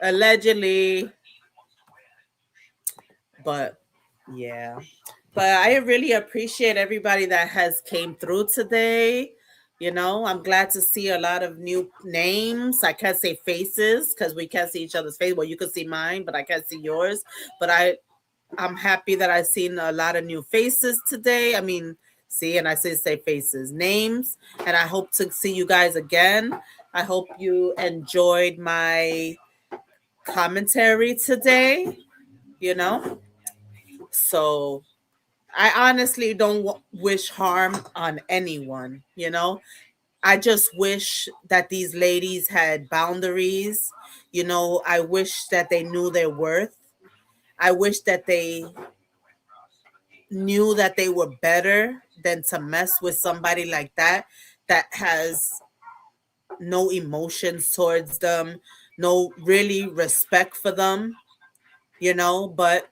Allegedly. But yeah. But I really appreciate everybody that has came through today. I'm glad to see a lot of new names. I can't say faces because we can't see each other's face. Well, you can see mine, but I can't see yours. But I'm happy that I've seen a lot of new faces today. I mean, and I say faces, names. And I hope to see you guys again. I hope you enjoyed my commentary today, So I honestly don't wish harm on anyone, I just wish that these ladies had boundaries. I wish that they knew their worth. I wish that they knew that they were better than to mess with somebody like that has no emotions towards them, no really respect for them, but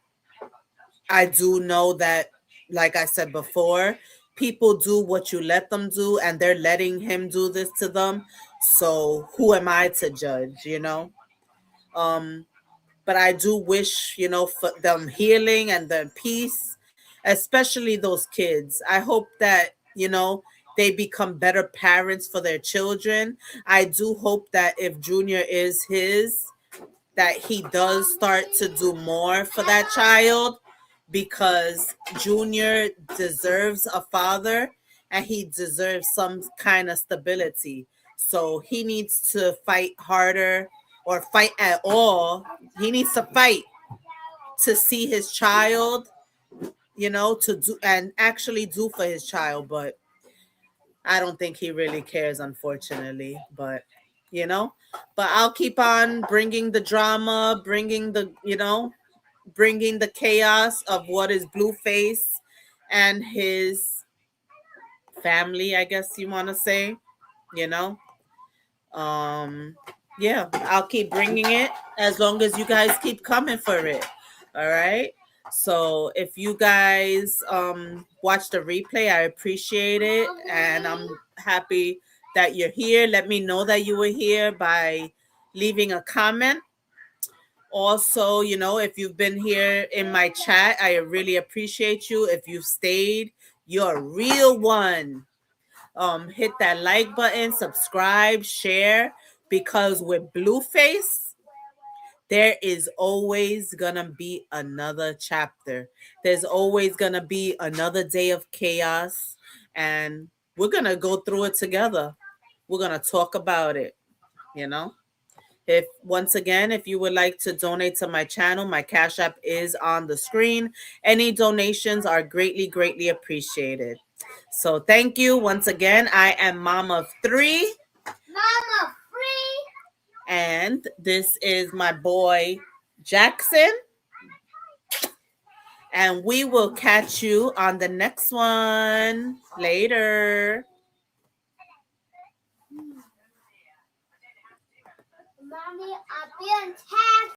I do know that, like I said before, people do what you let them do, and they're letting him do this to them. So who am I to judge? Um, but I do wish, for them healing and their peace, especially those kids. I hope that, they become better parents for their children. I do hope that if Junior is his, that he does start to do more for that child, because Junior deserves a father and he deserves some kind of stability. So he needs to fight harder, or fight at all. He needs to fight to see his child, to do and actually do for his child. But I don't think he really cares, unfortunately. But I'll keep on bringing the drama, bringing the chaos of what is Blueface and his family, I guess you want to say, you know. Yeah, I'll keep bringing it as long as you guys keep coming for it. All right. So if you guys watch the replay, I appreciate it, and I'm happy that you're here. Let me know that you were here by leaving a comment. Also, if you've been here in my chat, I really appreciate you. If you've stayed, you're a real one. Hit that like button, subscribe, share, because with Blueface, there is always gonna be another chapter. There's always gonna be another day of chaos, and we're gonna go through it together. We're gonna talk about it, you know. If you would like to donate to my channel, my Cash App is on the screen. Any donations are greatly, greatly appreciated. So thank you once again. I am Mom of Three. Mama free. And this is my boy Jackson. And we will catch you on the next one. Later. Mommy, I'll be on task.